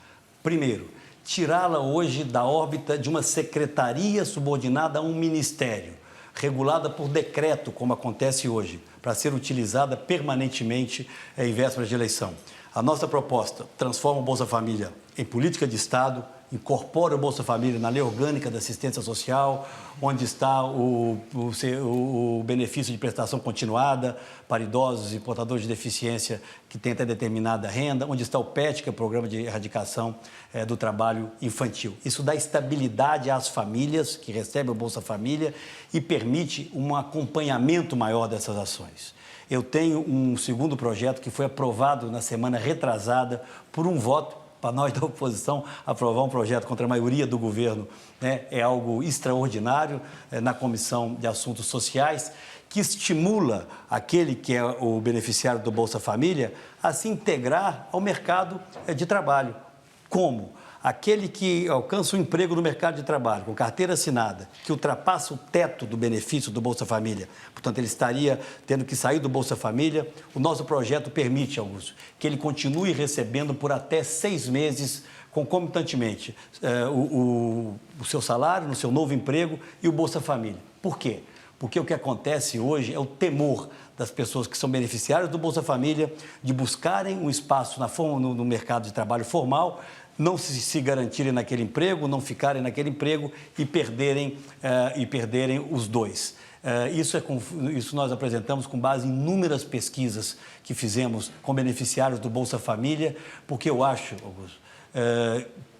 Primeiro, tirá-la hoje da órbita de uma secretaria subordinada a um ministério, regulada por decreto, como acontece hoje, para ser utilizada permanentemente em vésperas de eleição. A nossa proposta transforma o Bolsa Família em política de Estado, incorpora o Bolsa Família na lei orgânica da assistência social, onde está o benefício de prestação continuada para idosos e portadores de deficiência que têm até determinada renda, onde está o PET, que é o Programa de Erradicação do Trabalho Infantil. Isso dá estabilidade às famílias que recebem o Bolsa Família e permite um acompanhamento maior dessas ações. Eu tenho um segundo projeto que foi aprovado na semana retrasada por um voto. Para nós da oposição, aprovar um projeto contra a maioria do governo, né, é algo extraordinário na Comissão de Assuntos Sociais, que estimula aquele que é o beneficiário do Bolsa Família a se integrar ao mercado de trabalho. Como? Aquele que alcança um emprego no mercado de trabalho, com carteira assinada, que ultrapassa o teto do benefício do Bolsa Família, portanto, ele estaria tendo que sair do Bolsa Família, o nosso projeto permite, Augusto, que ele continue recebendo por até 6 meses, concomitantemente, o seu salário, no seu novo emprego e o Bolsa Família. Por quê? porque o que acontece hoje é o temor das pessoas que são beneficiárias do Bolsa Família de buscarem um espaço no mercado de trabalho formal, não se garantirem naquele emprego, não ficarem naquele emprego e perderem os dois. Isso nós apresentamos com base em inúmeras pesquisas que fizemos com beneficiários do Bolsa Família, porque eu acho, Augusto,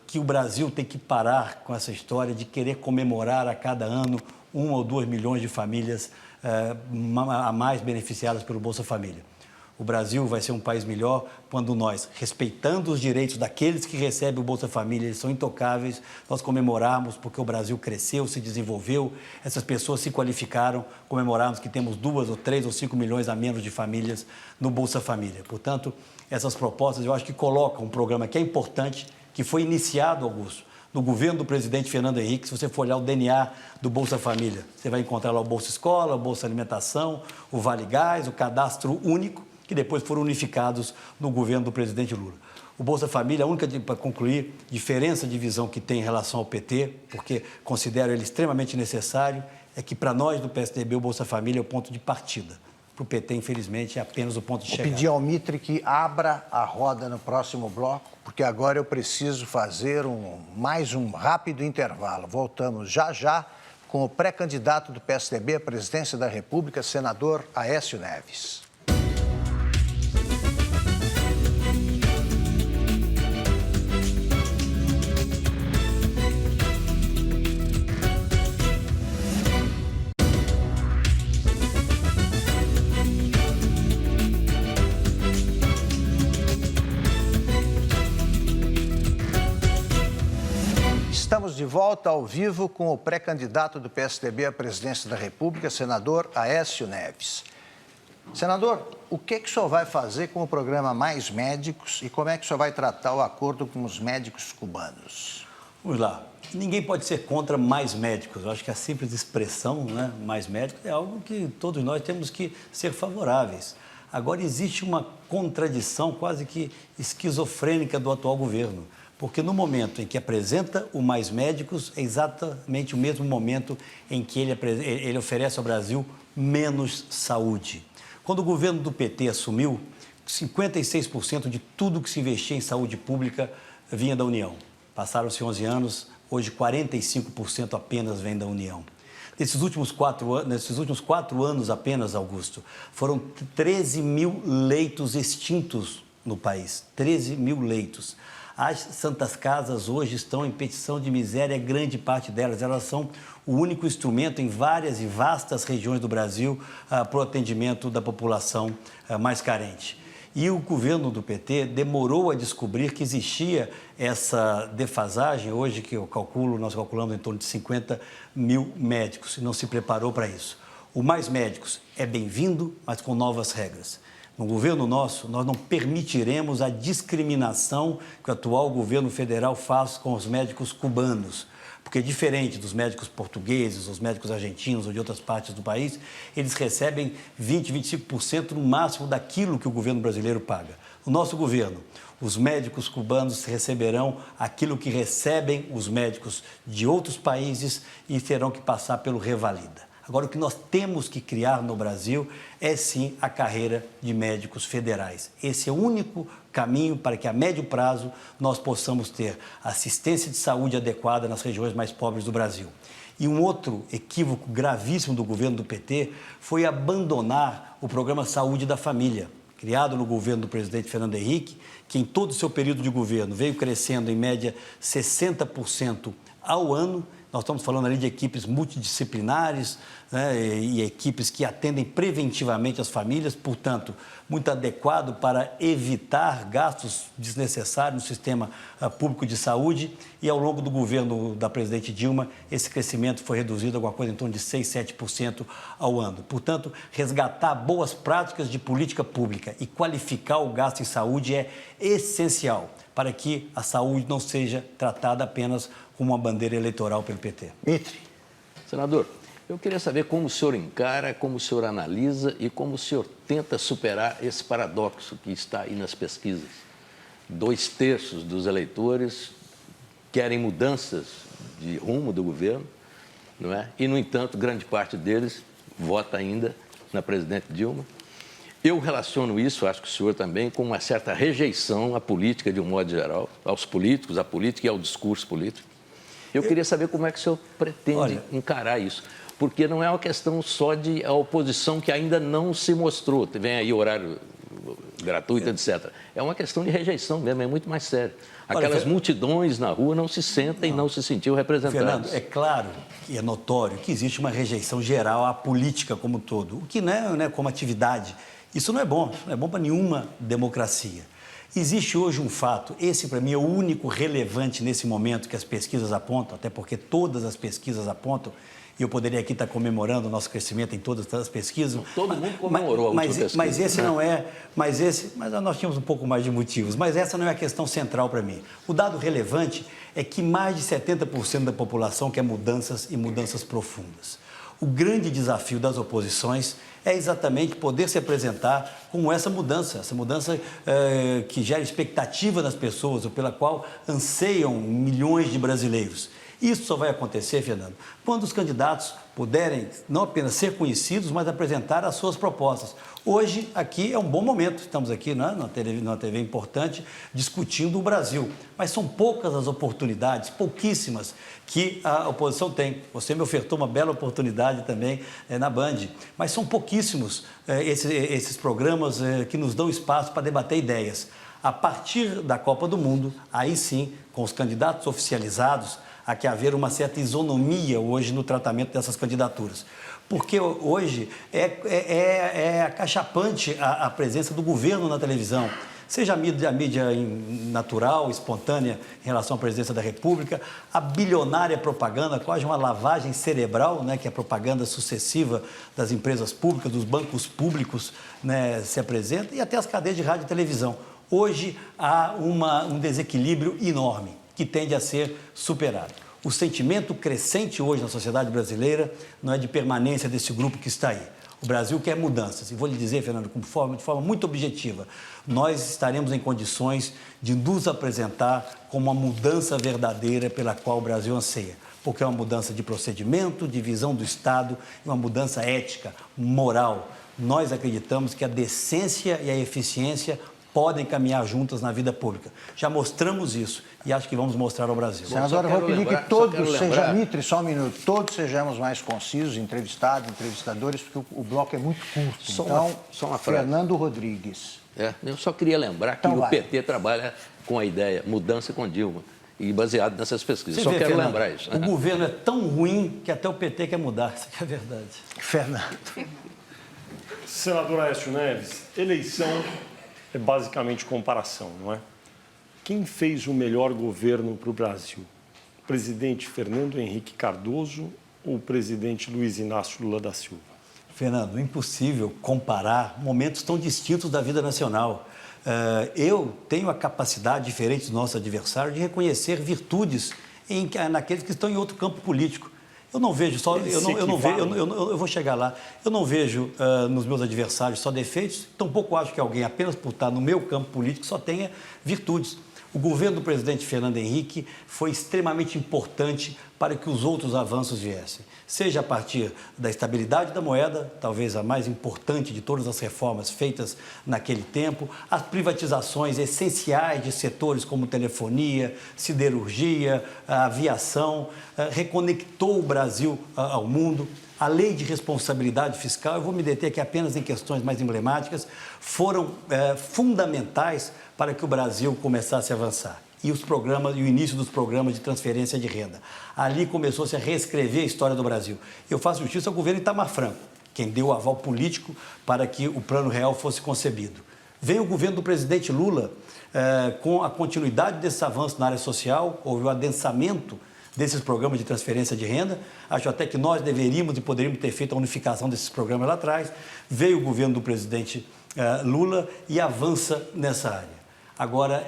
que o Brasil tem que parar com essa história de querer comemorar a cada ano 1 ou 2 milhões de famílias a mais beneficiadas pelo Bolsa Família. O Brasil vai ser um país melhor quando nós, respeitando os direitos daqueles que recebem o Bolsa Família, eles são intocáveis, nós comemorarmos porque o Brasil cresceu, se desenvolveu, essas pessoas se qualificaram, comemorarmos que temos 2 ou 3 ou 5 milhões a menos de famílias no Bolsa Família. Portanto, essas propostas eu acho que colocam um programa que é importante, que foi iniciado, Augusto, no governo do presidente Fernando Henrique. Se você for olhar o DNA do Bolsa Família, você vai encontrar lá o Bolsa Escola, o Bolsa Alimentação, o Vale Gás, o Cadastro Único, que depois foram unificados no governo do presidente Lula. O Bolsa Família, a única, para concluir, diferença de visão que tem em relação ao PT, porque considero ele extremamente necessário, é que para nós do PSDB o Bolsa Família é o ponto de partida. Para o PT, infelizmente, é apenas o ponto de chegada. Vou pedir ao Mitre que abra a roda no próximo bloco, porque agora eu preciso fazer mais um rápido intervalo. Voltamos já com o pré-candidato do PSDB à presidência da República, senador Aécio Neves. Estamos de volta ao vivo com o pré-candidato do PSDB à presidência da República, senador Aécio Neves. Senador, o que o senhor vai fazer com o programa Mais Médicos e como é que o senhor vai tratar o acordo com os médicos cubanos? Vamos lá. Ninguém pode ser contra mais médicos. Eu acho que a simples expressão, né, mais médicos, é algo que todos nós temos que ser favoráveis. Agora, existe uma contradição quase que esquizofrênica do atual governo. Porque no momento em que apresenta o Mais Médicos, é exatamente o mesmo momento em que ele oferece ao Brasil menos saúde. Quando o governo do PT assumiu, 56% de tudo que se investia em saúde pública vinha da União. Passaram-se 11 anos, hoje 45% apenas vem da União. Nesses últimos 4 anos apenas, Augusto, foram 13 mil leitos extintos no país. 13 mil leitos. As Santas Casas hoje estão em petição de miséria, grande parte delas. Elas são o único instrumento em várias e vastas regiões do Brasil para o atendimento da população mais carente. E o governo do PT demorou a descobrir que existia essa defasagem, hoje que nós calculamos em torno de 50 mil médicos, e não se preparou para isso. O Mais Médicos é bem-vindo, mas com novas regras. No governo nosso, nós não permitiremos a discriminação que o atual governo federal faz com os médicos cubanos. Porque, diferente dos médicos portugueses, os médicos argentinos ou de outras partes do país, eles recebem 20%, 25% no máximo daquilo que o governo brasileiro paga. No nosso governo, os médicos cubanos receberão aquilo que recebem os médicos de outros países e terão que passar pelo Revalida. Agora, o que nós temos que criar no Brasil é, sim, a carreira de médicos federais. Esse é o único caminho para que, a médio prazo, nós possamos ter assistência de saúde adequada nas regiões mais pobres do Brasil. E um outro equívoco gravíssimo do governo do PT foi abandonar o programa Saúde da Família, criado no governo do presidente Fernando Henrique, que em todo o seu período de governo veio crescendo em média 60% ao ano. Nós estamos falando ali de equipes multidisciplinares, né, e equipes que atendem preventivamente as famílias, portanto, muito adequado para evitar gastos desnecessários no sistema público de saúde. E ao longo do governo da presidente Dilma, esse crescimento foi reduzido a alguma coisa em torno de 6%, 7% ao ano. Portanto, resgatar boas práticas de política pública e qualificar o gasto em saúde é essencial para que a saúde não seja tratada apenas como uma bandeira eleitoral pelo PT. Mitre. Senador, eu queria saber como o senhor encara, como o senhor analisa e como o senhor tenta superar esse paradoxo que está aí nas pesquisas. 2/3 dos eleitores querem mudanças de rumo do governo, não é? E, no entanto, grande parte deles vota ainda na presidente Dilma. Eu relaciono isso, acho que o senhor também, com uma certa rejeição à política de um modo geral, aos políticos, à política e ao discurso político. Eu queria saber como é que o senhor pretende encarar isso, porque não é uma questão só de a oposição que ainda não se mostrou, vem aí horário gratuito, etc. É uma questão de rejeição mesmo, é muito mais sério. Aquelas multidões na rua não se sentem, não se sentiu representadas. Fernando, é claro e é notório que existe uma rejeição geral à política como um todo, o que não é como atividade. Isso não é bom para nenhuma democracia. Existe hoje um fato, esse para mim é o único relevante nesse momento que as pesquisas apontam, até porque todas as pesquisas apontam, e eu poderia aqui estar comemorando o nosso crescimento em todas as pesquisas. Todo mundo comemorou a última pesquisa. Mas esse não é, mas nós tínhamos um pouco mais de motivos, mas essa não é a questão central para mim. O dado relevante é que mais de 70% da população quer mudanças e mudanças profundas. O grande desafio das oposições é exatamente poder se apresentar como essa mudança que gera expectativa nas pessoas, ou pela qual anseiam milhões de brasileiros. Isso só vai acontecer, Fernando, quando os candidatos puderem não apenas ser conhecidos, mas apresentar as suas propostas. Hoje, aqui é um bom momento, estamos aqui numa TV importante, discutindo o Brasil. Mas são poucas as oportunidades, pouquíssimas, que a oposição tem. Você me ofertou uma bela oportunidade também na Band, mas são pouquíssimos esses programas que nos dão espaço para debater ideias. A partir da Copa do Mundo, aí sim, com os candidatos oficializados, há que haver uma certa isonomia hoje no tratamento dessas candidaturas. Porque hoje é acachapante a presença do governo na televisão, seja a mídia natural, espontânea em relação à presidência da República, a bilionária propaganda, quase uma lavagem cerebral, né, que é a propaganda sucessiva das empresas públicas, dos bancos públicos, né, se apresenta, e até as cadeias de rádio e televisão. Hoje há um desequilíbrio enorme, que tende a ser superado. O sentimento crescente hoje na sociedade brasileira não é de permanência desse grupo que está aí. O Brasil quer mudanças. E vou lhe dizer, Fernando, de forma muito objetiva, nós estaremos em condições de nos apresentar como uma mudança verdadeira pela qual o Brasil anseia. Porque é uma mudança de procedimento, de visão do Estado, uma mudança ética, moral. Nós acreditamos que a decência e a eficiência podem caminhar juntas na vida pública. Já mostramos isso e acho que vamos mostrar ao Brasil. Senador, eu vou pedir que todos sejam, Mitre, só um minuto, todos sejamos mais concisos, entrevistados, entrevistadores, porque o bloco é muito curto. Só uma frase. Fernando Rodrigues. Eu só queria lembrar que o PT trabalha com a ideia mudança com Dilma e baseado nessas pesquisas. Só quero lembrar isso. O governo é tão ruim que até o PT quer mudar, isso é verdade. Fernando. Senador Aécio Neves, eleição é basicamente comparação, não é? Quem fez o melhor governo para o Brasil? O presidente Fernando Henrique Cardoso ou o presidente Luiz Inácio Lula da Silva? Fernando, impossível comparar momentos tão distintos da vida nacional. Eu tenho a capacidade, diferente dos nossos adversários, de reconhecer virtudes naqueles que estão em outro campo político. Eu não vejo só, eu vou chegar lá, eu não vejo nos meus adversários só defeitos, tampouco acho que alguém, apenas por estar no meu campo político, só tenha virtudes. O governo do presidente Fernando Henrique foi extremamente importante para que os outros avanços viessem, seja a partir da estabilidade da moeda, talvez a mais importante de todas as reformas feitas naquele tempo, as privatizações essenciais de setores como telefonia, siderurgia, aviação, reconectou o Brasil ao mundo. A lei de responsabilidade fiscal, eu vou me deter aqui apenas em questões mais emblemáticas, foram fundamentais para que o Brasil começasse a avançar. E o início dos programas de transferência de renda. Ali começou-se a reescrever a história do Brasil. Eu faço justiça ao governo Itamar Franco, quem deu o aval político para que o Plano Real fosse concebido. Veio o governo do presidente Lula, com a continuidade desse avanço na área social, houve o adensamento desses programas de transferência de renda. Acho até que nós deveríamos e poderíamos ter feito a unificação desses programas lá atrás. Veio o governo do presidente Lula e avança nessa área. Agora,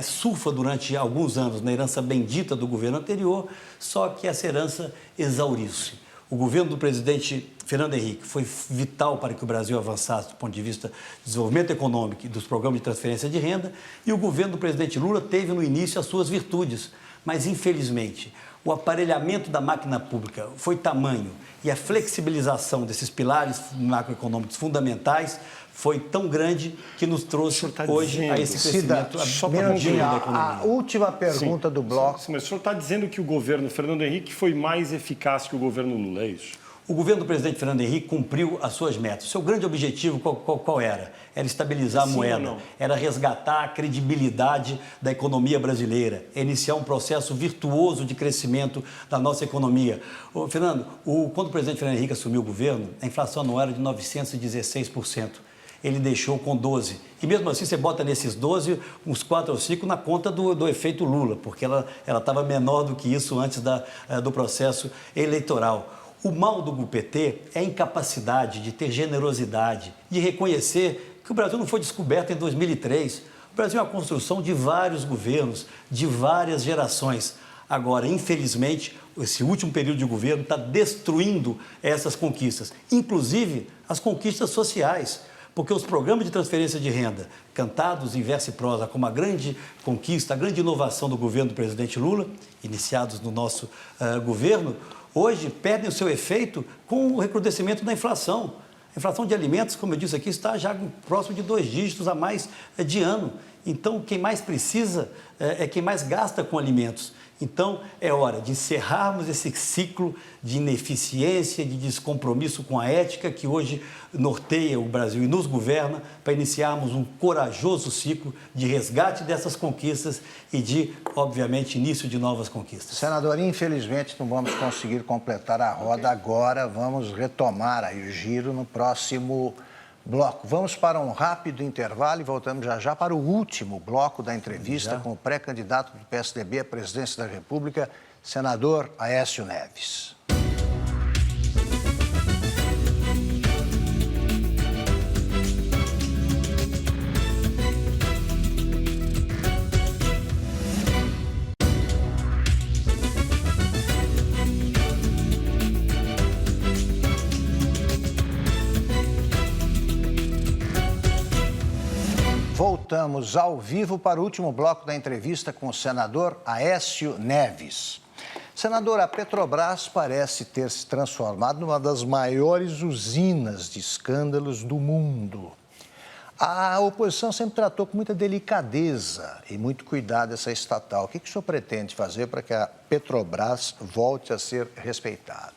surfa durante alguns anos na herança bendita do governo anterior, só que essa herança exauriu-se. O governo do presidente Fernando Henrique foi vital para que o Brasil avançasse do ponto de vista do desenvolvimento econômico e dos programas de transferência de renda, e o governo do presidente Lula teve no início as suas virtudes, mas infelizmente o aparelhamento da máquina pública foi tamanho e a flexibilização desses pilares macroeconômicos fundamentais foi tão grande que nos trouxe hoje a esse crescimento absurdo da economia. A última pergunta do bloco. Sim, mas o senhor está dizendo que o governo Fernando Henrique foi mais eficaz que o governo Lula, é isso? O governo do presidente Fernando Henrique cumpriu as suas metas. O seu grande objetivo qual era? Era estabilizar a moeda, era resgatar a credibilidade da economia brasileira, iniciar um processo virtuoso de crescimento da nossa economia. Fernando, quando o presidente Fernando Henrique assumiu o governo, a inflação anual era de 916%. Ele deixou com 12%. E mesmo assim, você bota nesses 12%, uns 4 ou 5% na conta do efeito Lula, porque ela estava menor do que isso antes do processo eleitoral. O mal do PT é a incapacidade de ter generosidade, de reconhecer que o Brasil não foi descoberto em 2003. O Brasil é uma construção de vários governos, de várias gerações. Agora, infelizmente, esse último período de governo está destruindo essas conquistas, inclusive as conquistas sociais. Porque os programas de transferência de renda, cantados em verso e prosa como a grande conquista, a grande inovação do governo do presidente Lula, iniciados no nosso governo, hoje perdem o seu efeito com o recrudescimento da inflação. A inflação de alimentos, como eu disse aqui, está já próximo de 2 dígitos a mais de ano. Então, quem mais precisa é quem mais gasta com alimentos. Então, é hora de encerrarmos esse ciclo de ineficiência, de descompromisso com a ética que hoje norteia o Brasil e nos governa, para iniciarmos um corajoso ciclo de resgate dessas conquistas e de, obviamente, início de novas conquistas. Senador, infelizmente não vamos conseguir completar a roda agora, vamos retomar aí o giro no próximo bloco. Vamos para um rápido intervalo e voltamos já para o último bloco da entrevista com o pré-candidato do PSDB à presidência da República, senador Aécio Neves. Voltamos ao vivo para o último bloco da entrevista com o senador Aécio Neves. Senador, a Petrobras parece ter se transformado numa das maiores usinas de escândalos do mundo. A oposição sempre tratou com muita delicadeza e muito cuidado essa estatal. O que o senhor pretende fazer para que a Petrobras volte a ser respeitada?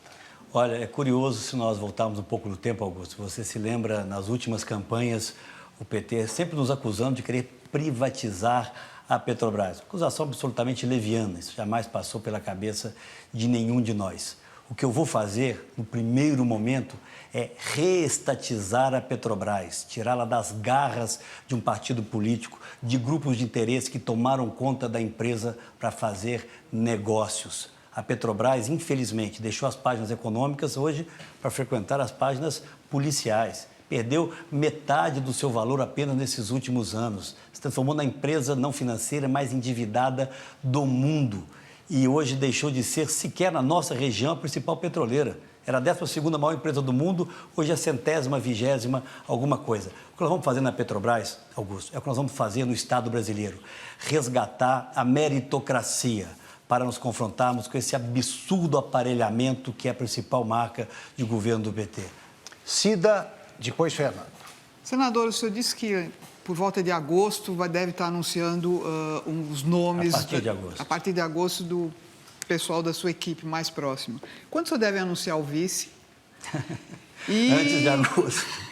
Olha, é curioso se nós voltarmos um pouco no tempo, Augusto. Você se lembra, nas últimas campanhas, o PT sempre nos acusando de querer privatizar a Petrobras. Acusação absolutamente leviana, isso jamais passou pela cabeça de nenhum de nós. O que eu vou fazer, no primeiro momento, é reestatizar a Petrobras, tirá-la das garras de um partido político, de grupos de interesse que tomaram conta da empresa para fazer negócios. A Petrobras, infelizmente, deixou as páginas econômicas hoje para frequentar as páginas policiais. Perdeu metade do seu valor apenas nesses últimos anos. Se transformou na empresa não financeira mais endividada do mundo. E hoje deixou de ser, sequer na nossa região, a principal petroleira. Era a 12ª maior empresa do mundo, hoje é a 100ª, 20ª, alguma coisa. O que nós vamos fazer na Petrobras, Augusto, é o que nós vamos fazer no Estado brasileiro. Resgatar a meritocracia para nos confrontarmos com esse absurdo aparelhamento que é a principal marca de governo do PT. Cida, depois Fernando. Senador, o senhor disse que por volta de agosto deve estar anunciando os nomes... A partir de agosto. A partir de agosto do pessoal da sua equipe mais próximo. Quando o senhor deve anunciar o vice? Antes de agosto.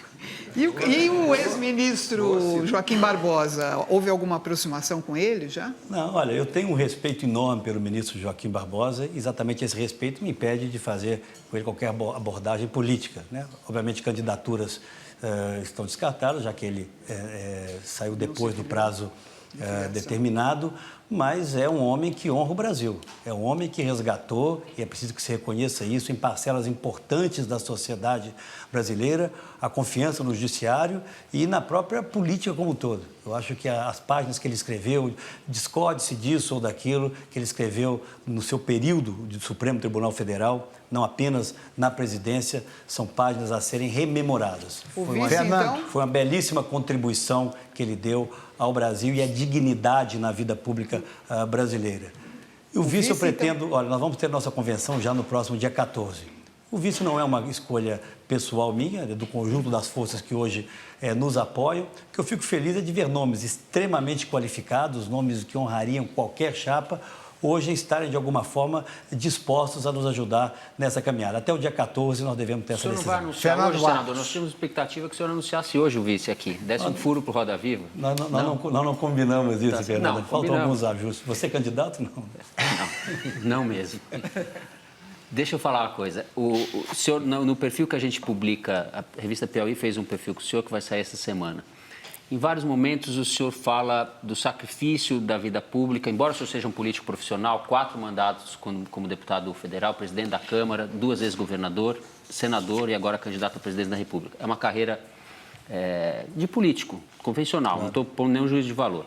E o ex-ministro Joaquim Barbosa, houve alguma aproximação com ele já? Não, olha, eu tenho um respeito enorme pelo ministro Joaquim Barbosa, exatamente esse respeito me impede de fazer com ele qualquer abordagem política, né? Obviamente, candidaturas estão descartadas, já que ele saiu depois do prazo determinado, mas é um homem que honra o Brasil, é um homem que resgatou, e é preciso que se reconheça isso, em parcelas importantes da sociedade brasileira, a confiança no judiciário e na própria política como um todo. Eu acho que as páginas que ele escreveu, discorde-se disso ou daquilo, que ele escreveu no seu período do Supremo Tribunal Federal, não apenas na presidência, são páginas a serem rememoradas. Foi uma belíssima contribuição que ele deu ao Brasil e à dignidade na vida pública brasileira. E o vice eu vice, pretendo... Olha, nós vamos ter nossa convenção já no próximo dia 14. O vice não é uma escolha pessoal minha, é do conjunto das forças que hoje nos apoiam. O que eu fico feliz é de ver nomes extremamente qualificados, nomes que honrariam qualquer chapa, hoje estarem, de alguma forma, dispostos a nos ajudar nessa caminhada. Até o dia 14 nós devemos ter essa decisão. O senhor não vai anunciar hoje, senador? Nós tínhamos expectativa que o senhor anunciasse hoje o vice aqui. Desse um furo para o Roda Viva. Nós não combinamos isso, Fernando. Faltam combinamos. alguns ajustes. Você é candidato? Não. Não mesmo. Deixa eu falar uma coisa. O senhor, no perfil que a gente publica, a revista Piauí fez um perfil com o senhor que vai sair essa semana. Em vários momentos o senhor fala do sacrifício da vida pública, embora o senhor seja um político profissional, 4 mandatos como deputado federal, presidente da Câmara, 2 vezes governador, senador e agora candidato à presidência da República. É uma carreira de político, convencional, não estou pondo nenhum juízo de valor.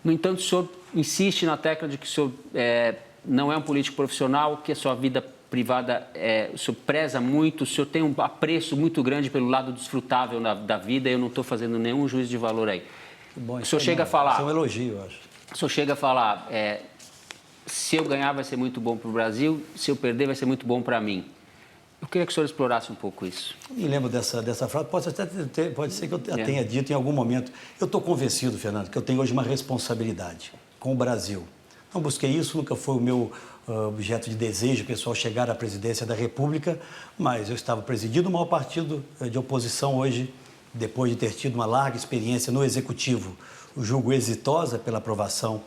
No entanto, o senhor insiste na tecla de que o senhor não é um político profissional, que a sua vida privada, o senhor preza muito, o senhor tem um apreço muito grande pelo lado desfrutável da vida, e eu não estou fazendo nenhum juízo de valor aí. Bom, o senhor chega a falar... Isso é um elogio, eu acho. O senhor chega a falar, se eu ganhar vai ser muito bom para o Brasil, se eu perder vai ser muito bom para mim. Eu queria que o senhor explorasse um pouco isso. Eu me lembro dessa frase, pode ser que eu tenha dito em algum momento. Eu estou convencido, Fernando, que eu tenho hoje uma responsabilidade com o Brasil. Não busquei isso, nunca foi o meu objeto de desejo pessoal chegar à presidência da República, mas eu estava presidindo o maior partido de oposição hoje, depois de ter tido uma larga experiência no Executivo, o julgo exitosa pela aprovação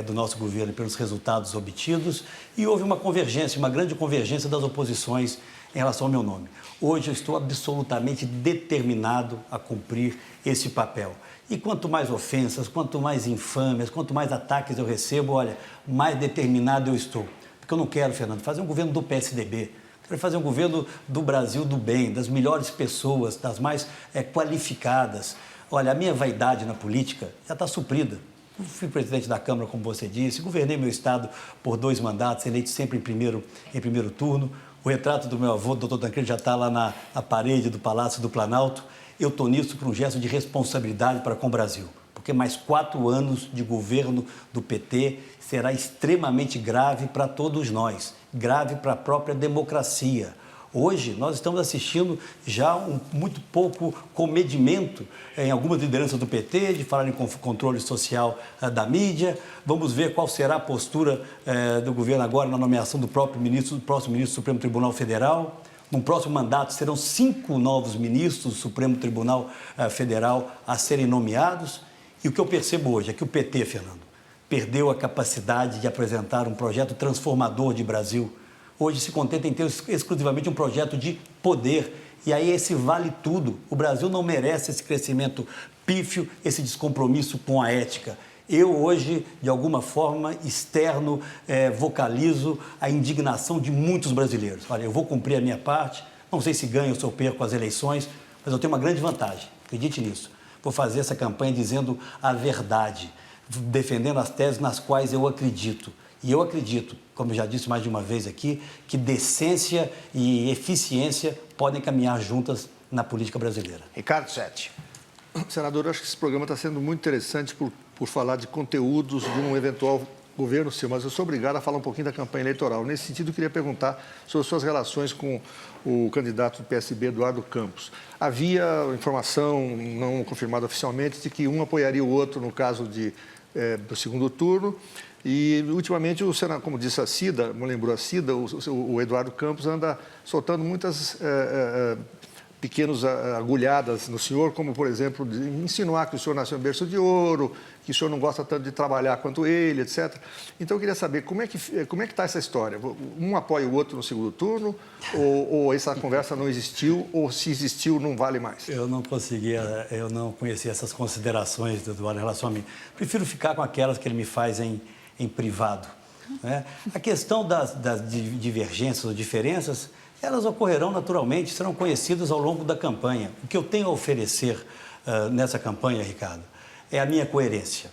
do nosso governo e pelos resultados obtidos, e houve uma convergência, uma grande convergência das oposições em relação ao meu nome. Hoje eu estou absolutamente determinado a cumprir esse papel. E quanto mais ofensas, quanto mais infâmias, quanto mais ataques eu recebo, olha, mais determinado eu estou. Porque eu não quero, Fernando, fazer um governo do PSDB. Quero fazer um governo do Brasil do bem, das melhores pessoas, das mais qualificadas. Olha, a minha vaidade na política já está suprida. Eu fui presidente da Câmara, como você disse, governei meu estado por 2 mandatos, eleito sempre em primeiro turno. O retrato do meu avô, do Dr. Tancredo, já está lá na parede do Palácio do Planalto. Eu estou nisso por um gesto de responsabilidade para com o Brasil, porque mais 4 anos de governo do PT será extremamente grave para todos nós, grave para a própria democracia. Hoje, nós estamos assistindo já muito pouco comedimento em algumas lideranças do PT, de falar em controle social da mídia. Vamos ver qual será a postura do governo agora na nomeação do próximo ministro do Supremo Tribunal Federal. No próximo mandato, serão 5 novos ministros do Supremo Tribunal Federal a serem nomeados. E o que eu percebo hoje é que o PT, Fernando, perdeu a capacidade de apresentar um projeto transformador de Brasil. Hoje se contenta em ter exclusivamente um projeto de poder. E aí esse vale tudo. O Brasil não merece esse crescimento pífio, esse descompromisso com a ética. Eu hoje, de alguma forma, externo, vocalizo a indignação de muitos brasileiros. Olha, eu vou cumprir a minha parte, não sei se ganho ou se eu perco as eleições, mas eu tenho uma grande vantagem, acredite nisso. Vou fazer essa campanha dizendo a verdade, defendendo as teses nas quais eu acredito. E eu acredito, como eu já disse mais de uma vez aqui, que decência e eficiência podem caminhar juntas na política brasileira. Ricardo Sete. Senador, eu acho que esse programa está sendo muito interessante por falar de conteúdos de um eventual governo seu, mas eu sou obrigado a falar um pouquinho da campanha eleitoral. Nesse sentido, eu queria perguntar sobre suas relações com o candidato do PSB, Eduardo Campos. Havia informação, não confirmada oficialmente, de que um apoiaria o outro no caso do segundo turno. E, ultimamente, o Senado, como disse a Cida, me lembrou a Cida, o Eduardo Campos anda soltando muitas pequenas agulhadas no senhor, como, por exemplo, insinuar que o senhor nasceu em berço de ouro, que o senhor não gosta tanto de trabalhar quanto ele, etc. Então, eu queria saber como é que está essa história? Um apoia o outro no segundo turno, ou essa conversa não existiu, ou se existiu, não vale mais? Eu não conhecia essas considerações do Eduardo em relação a mim. Prefiro ficar com aquelas que ele me faz em privado. Né? A questão das divergências ou diferenças, elas ocorrerão naturalmente, serão conhecidas ao longo da campanha. O que eu tenho a oferecer nessa campanha, Ricardo, é a minha coerência.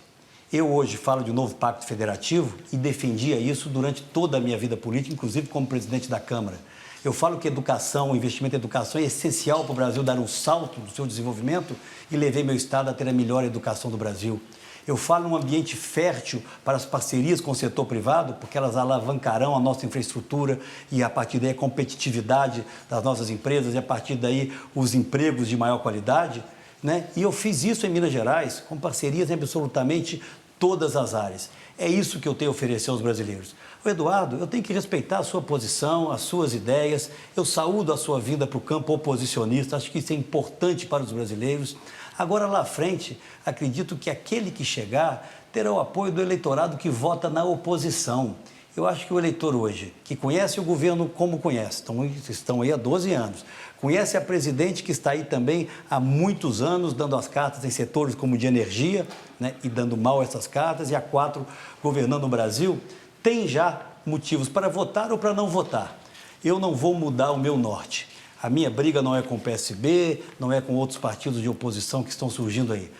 Eu hoje falo de um novo pacto federativo e defendia isso durante toda a minha vida política, inclusive como presidente da Câmara. Eu falo que educação, o investimento em educação é essencial para o Brasil dar um salto no seu desenvolvimento e levei meu Estado a ter a melhor educação do Brasil. Eu falo num ambiente fértil para as parcerias com o setor privado, porque elas alavancarão a nossa infraestrutura e, a partir daí, a competitividade das nossas empresas e, a partir daí, os empregos de maior qualidade, né? E eu fiz isso em Minas Gerais, com parcerias em absolutamente todas as áreas. É isso que eu tenho a oferecer aos brasileiros. Eduardo, eu tenho que respeitar a sua posição, as suas ideias. Eu saúdo a sua vinda para o campo oposicionista. Acho que isso é importante para os brasileiros. Agora, lá à frente, acredito que aquele que chegar terá o apoio do eleitorado que vota na oposição. Eu acho que o eleitor hoje, que conhece o governo como conhece, estão aí há 12 anos, conhece a presidente que está aí também há muitos anos, dando as cartas em setores como de energia, né, e dando mal essas cartas, e a 4 governando o Brasil, tem já motivos para votar ou para não votar. Eu não vou mudar o meu norte. A minha briga não é com o PSB, não é com outros partidos de oposição que estão surgindo aí.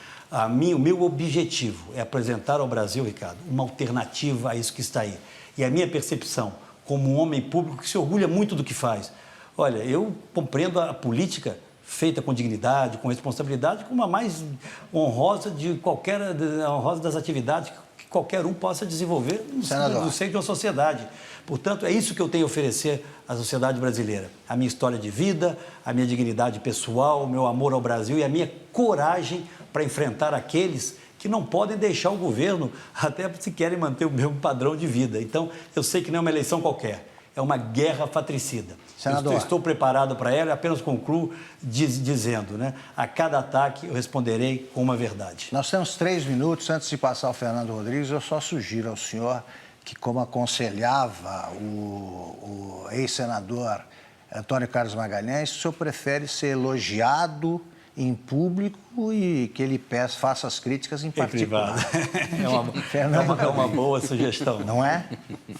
O meu objetivo é apresentar ao Brasil, Ricardo, uma alternativa a isso que está aí. E a minha percepção, como um homem público que se orgulha muito do que faz. Olha, eu compreendo a política feita com dignidade, com responsabilidade, como a mais honrosa honrosa das atividades que qualquer um possa desenvolver no seio de uma sociedade. Portanto, é isso que eu tenho a oferecer à sociedade brasileira. A minha história de vida, a minha dignidade pessoal, o meu amor ao Brasil e a minha coragem para enfrentar aqueles que não podem deixar o governo até se querem manter o mesmo padrão de vida. Então, eu sei que não é uma eleição qualquer, é uma guerra fratricida. Senador. Eu estou preparado para ela e apenas concluo dizendo, né? A cada ataque eu responderei com uma verdade. Nós temos 3 minutos. Antes de passar ao Fernando Rodrigues, eu só sugiro ao senhor que, como aconselhava o ex-senador Antônio Carlos Magalhães, o senhor prefere ser elogiado em público e que ele faça as críticas em particular. É uma boa sugestão. Não é?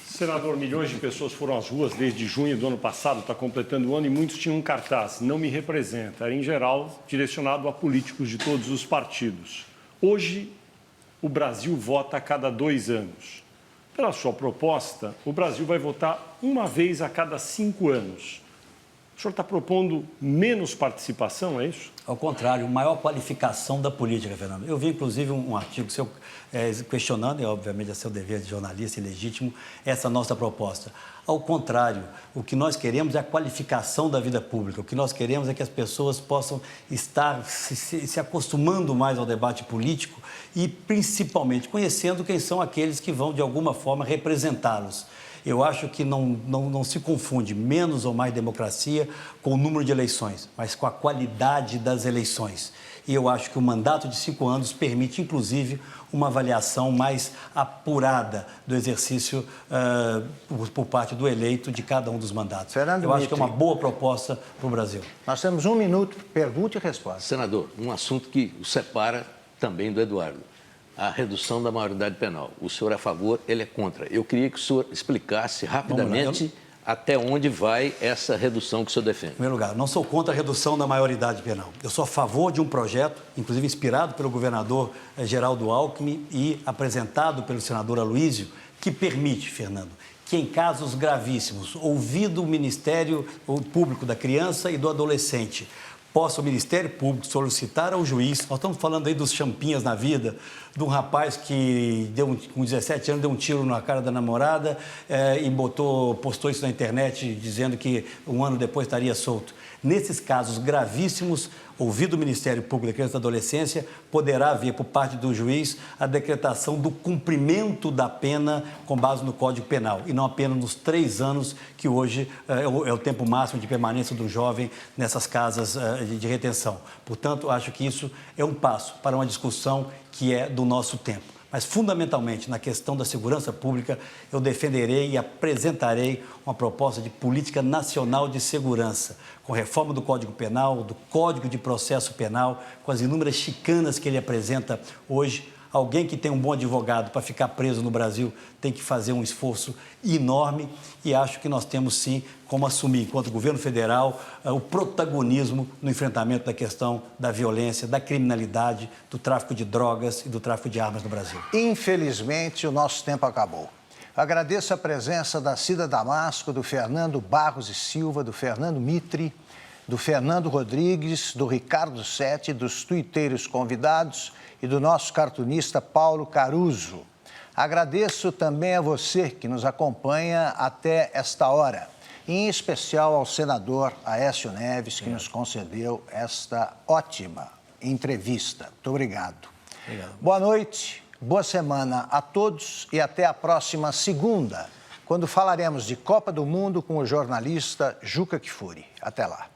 Senador, milhões de pessoas foram às ruas desde junho do ano passado, está completando o ano, e muitos tinham um cartaz, não me representa. Era, em geral, direcionado a políticos de todos os partidos. Hoje, o Brasil vota a cada 2 anos. Pela sua proposta, o Brasil vai votar uma vez a cada 5 anos. O senhor está propondo menos participação, é isso? Ao contrário, maior qualificação da política, Fernando. Eu vi, inclusive, um artigo seu questionando, e obviamente é seu dever de jornalista e legítimo, essa nossa proposta. Ao contrário, o que nós queremos é a qualificação da vida pública. O que nós queremos é que as pessoas possam estar se acostumando mais ao debate político e, principalmente, conhecendo quem são aqueles que vão, de alguma forma, representá-los. Eu acho que não se confunde menos ou mais democracia com o número de eleições, mas com a qualidade das eleições. E eu acho que o mandato de 5 anos permite, inclusive, uma avaliação mais apurada do exercício por parte do eleito de cada um dos mandatos. Eu acho que é uma boa proposta para o Brasil. Nós temos 1 minuto, pergunta e resposta. Senador, um assunto que o separa também do Eduardo. A redução da maioridade penal. O senhor é a favor, ele é contra. Eu queria que o senhor explicasse rapidamente até onde vai essa redução que o senhor defende. Em primeiro lugar, não sou contra a redução da maioridade penal. Eu sou a favor de um projeto, inclusive inspirado pelo governador Geraldo Alckmin e apresentado pelo senador Aloysio, que permite, Fernando, que em casos gravíssimos, ouvido o Ministério Público da Criança e do Adolescente, possa o Ministério Público solicitar ao juiz, nós estamos falando aí dos champinhas na vida, de um rapaz que com 17 anos deu um tiro na cara da namorada e postou isso na internet dizendo que 1 ano depois estaria solto. Nesses casos gravíssimos, ouvido o Ministério Público da Criança e da Adolescência, poderá haver por parte do juiz a decretação do cumprimento da pena com base no Código Penal e não apenas nos 3 anos que hoje é o tempo máximo de permanência do jovem nessas casas de retenção. Portanto, acho que isso é um passo para uma discussão que é do nosso tempo. Mas, fundamentalmente, na questão da segurança pública, eu defenderei e apresentarei uma proposta de política nacional de segurança, com reforma do Código Penal, do Código de Processo Penal, com as inúmeras chicanas que ele apresenta hoje. Alguém que tem um bom advogado para ficar preso no Brasil tem que fazer um esforço enorme e acho que nós temos, sim, como assumir, enquanto governo federal, o protagonismo no enfrentamento da questão da violência, da criminalidade, do tráfico de drogas e do tráfico de armas no Brasil. Infelizmente, o nosso tempo acabou. Agradeço a presença da Cida Damasco, do Fernando Barros e Silva, do Fernando Mitre, do Fernando Rodrigues, do Ricardo Sete, dos tuiteiros convidados e do nosso cartunista Paulo Caruso. Agradeço também a você que nos acompanha até esta hora, e em especial ao senador Aécio Neves, que nos concedeu esta ótima entrevista. Muito obrigado. Boa noite, boa semana a todos e até a próxima segunda, quando falaremos de Copa do Mundo com o jornalista Juca Kfouri. Até lá.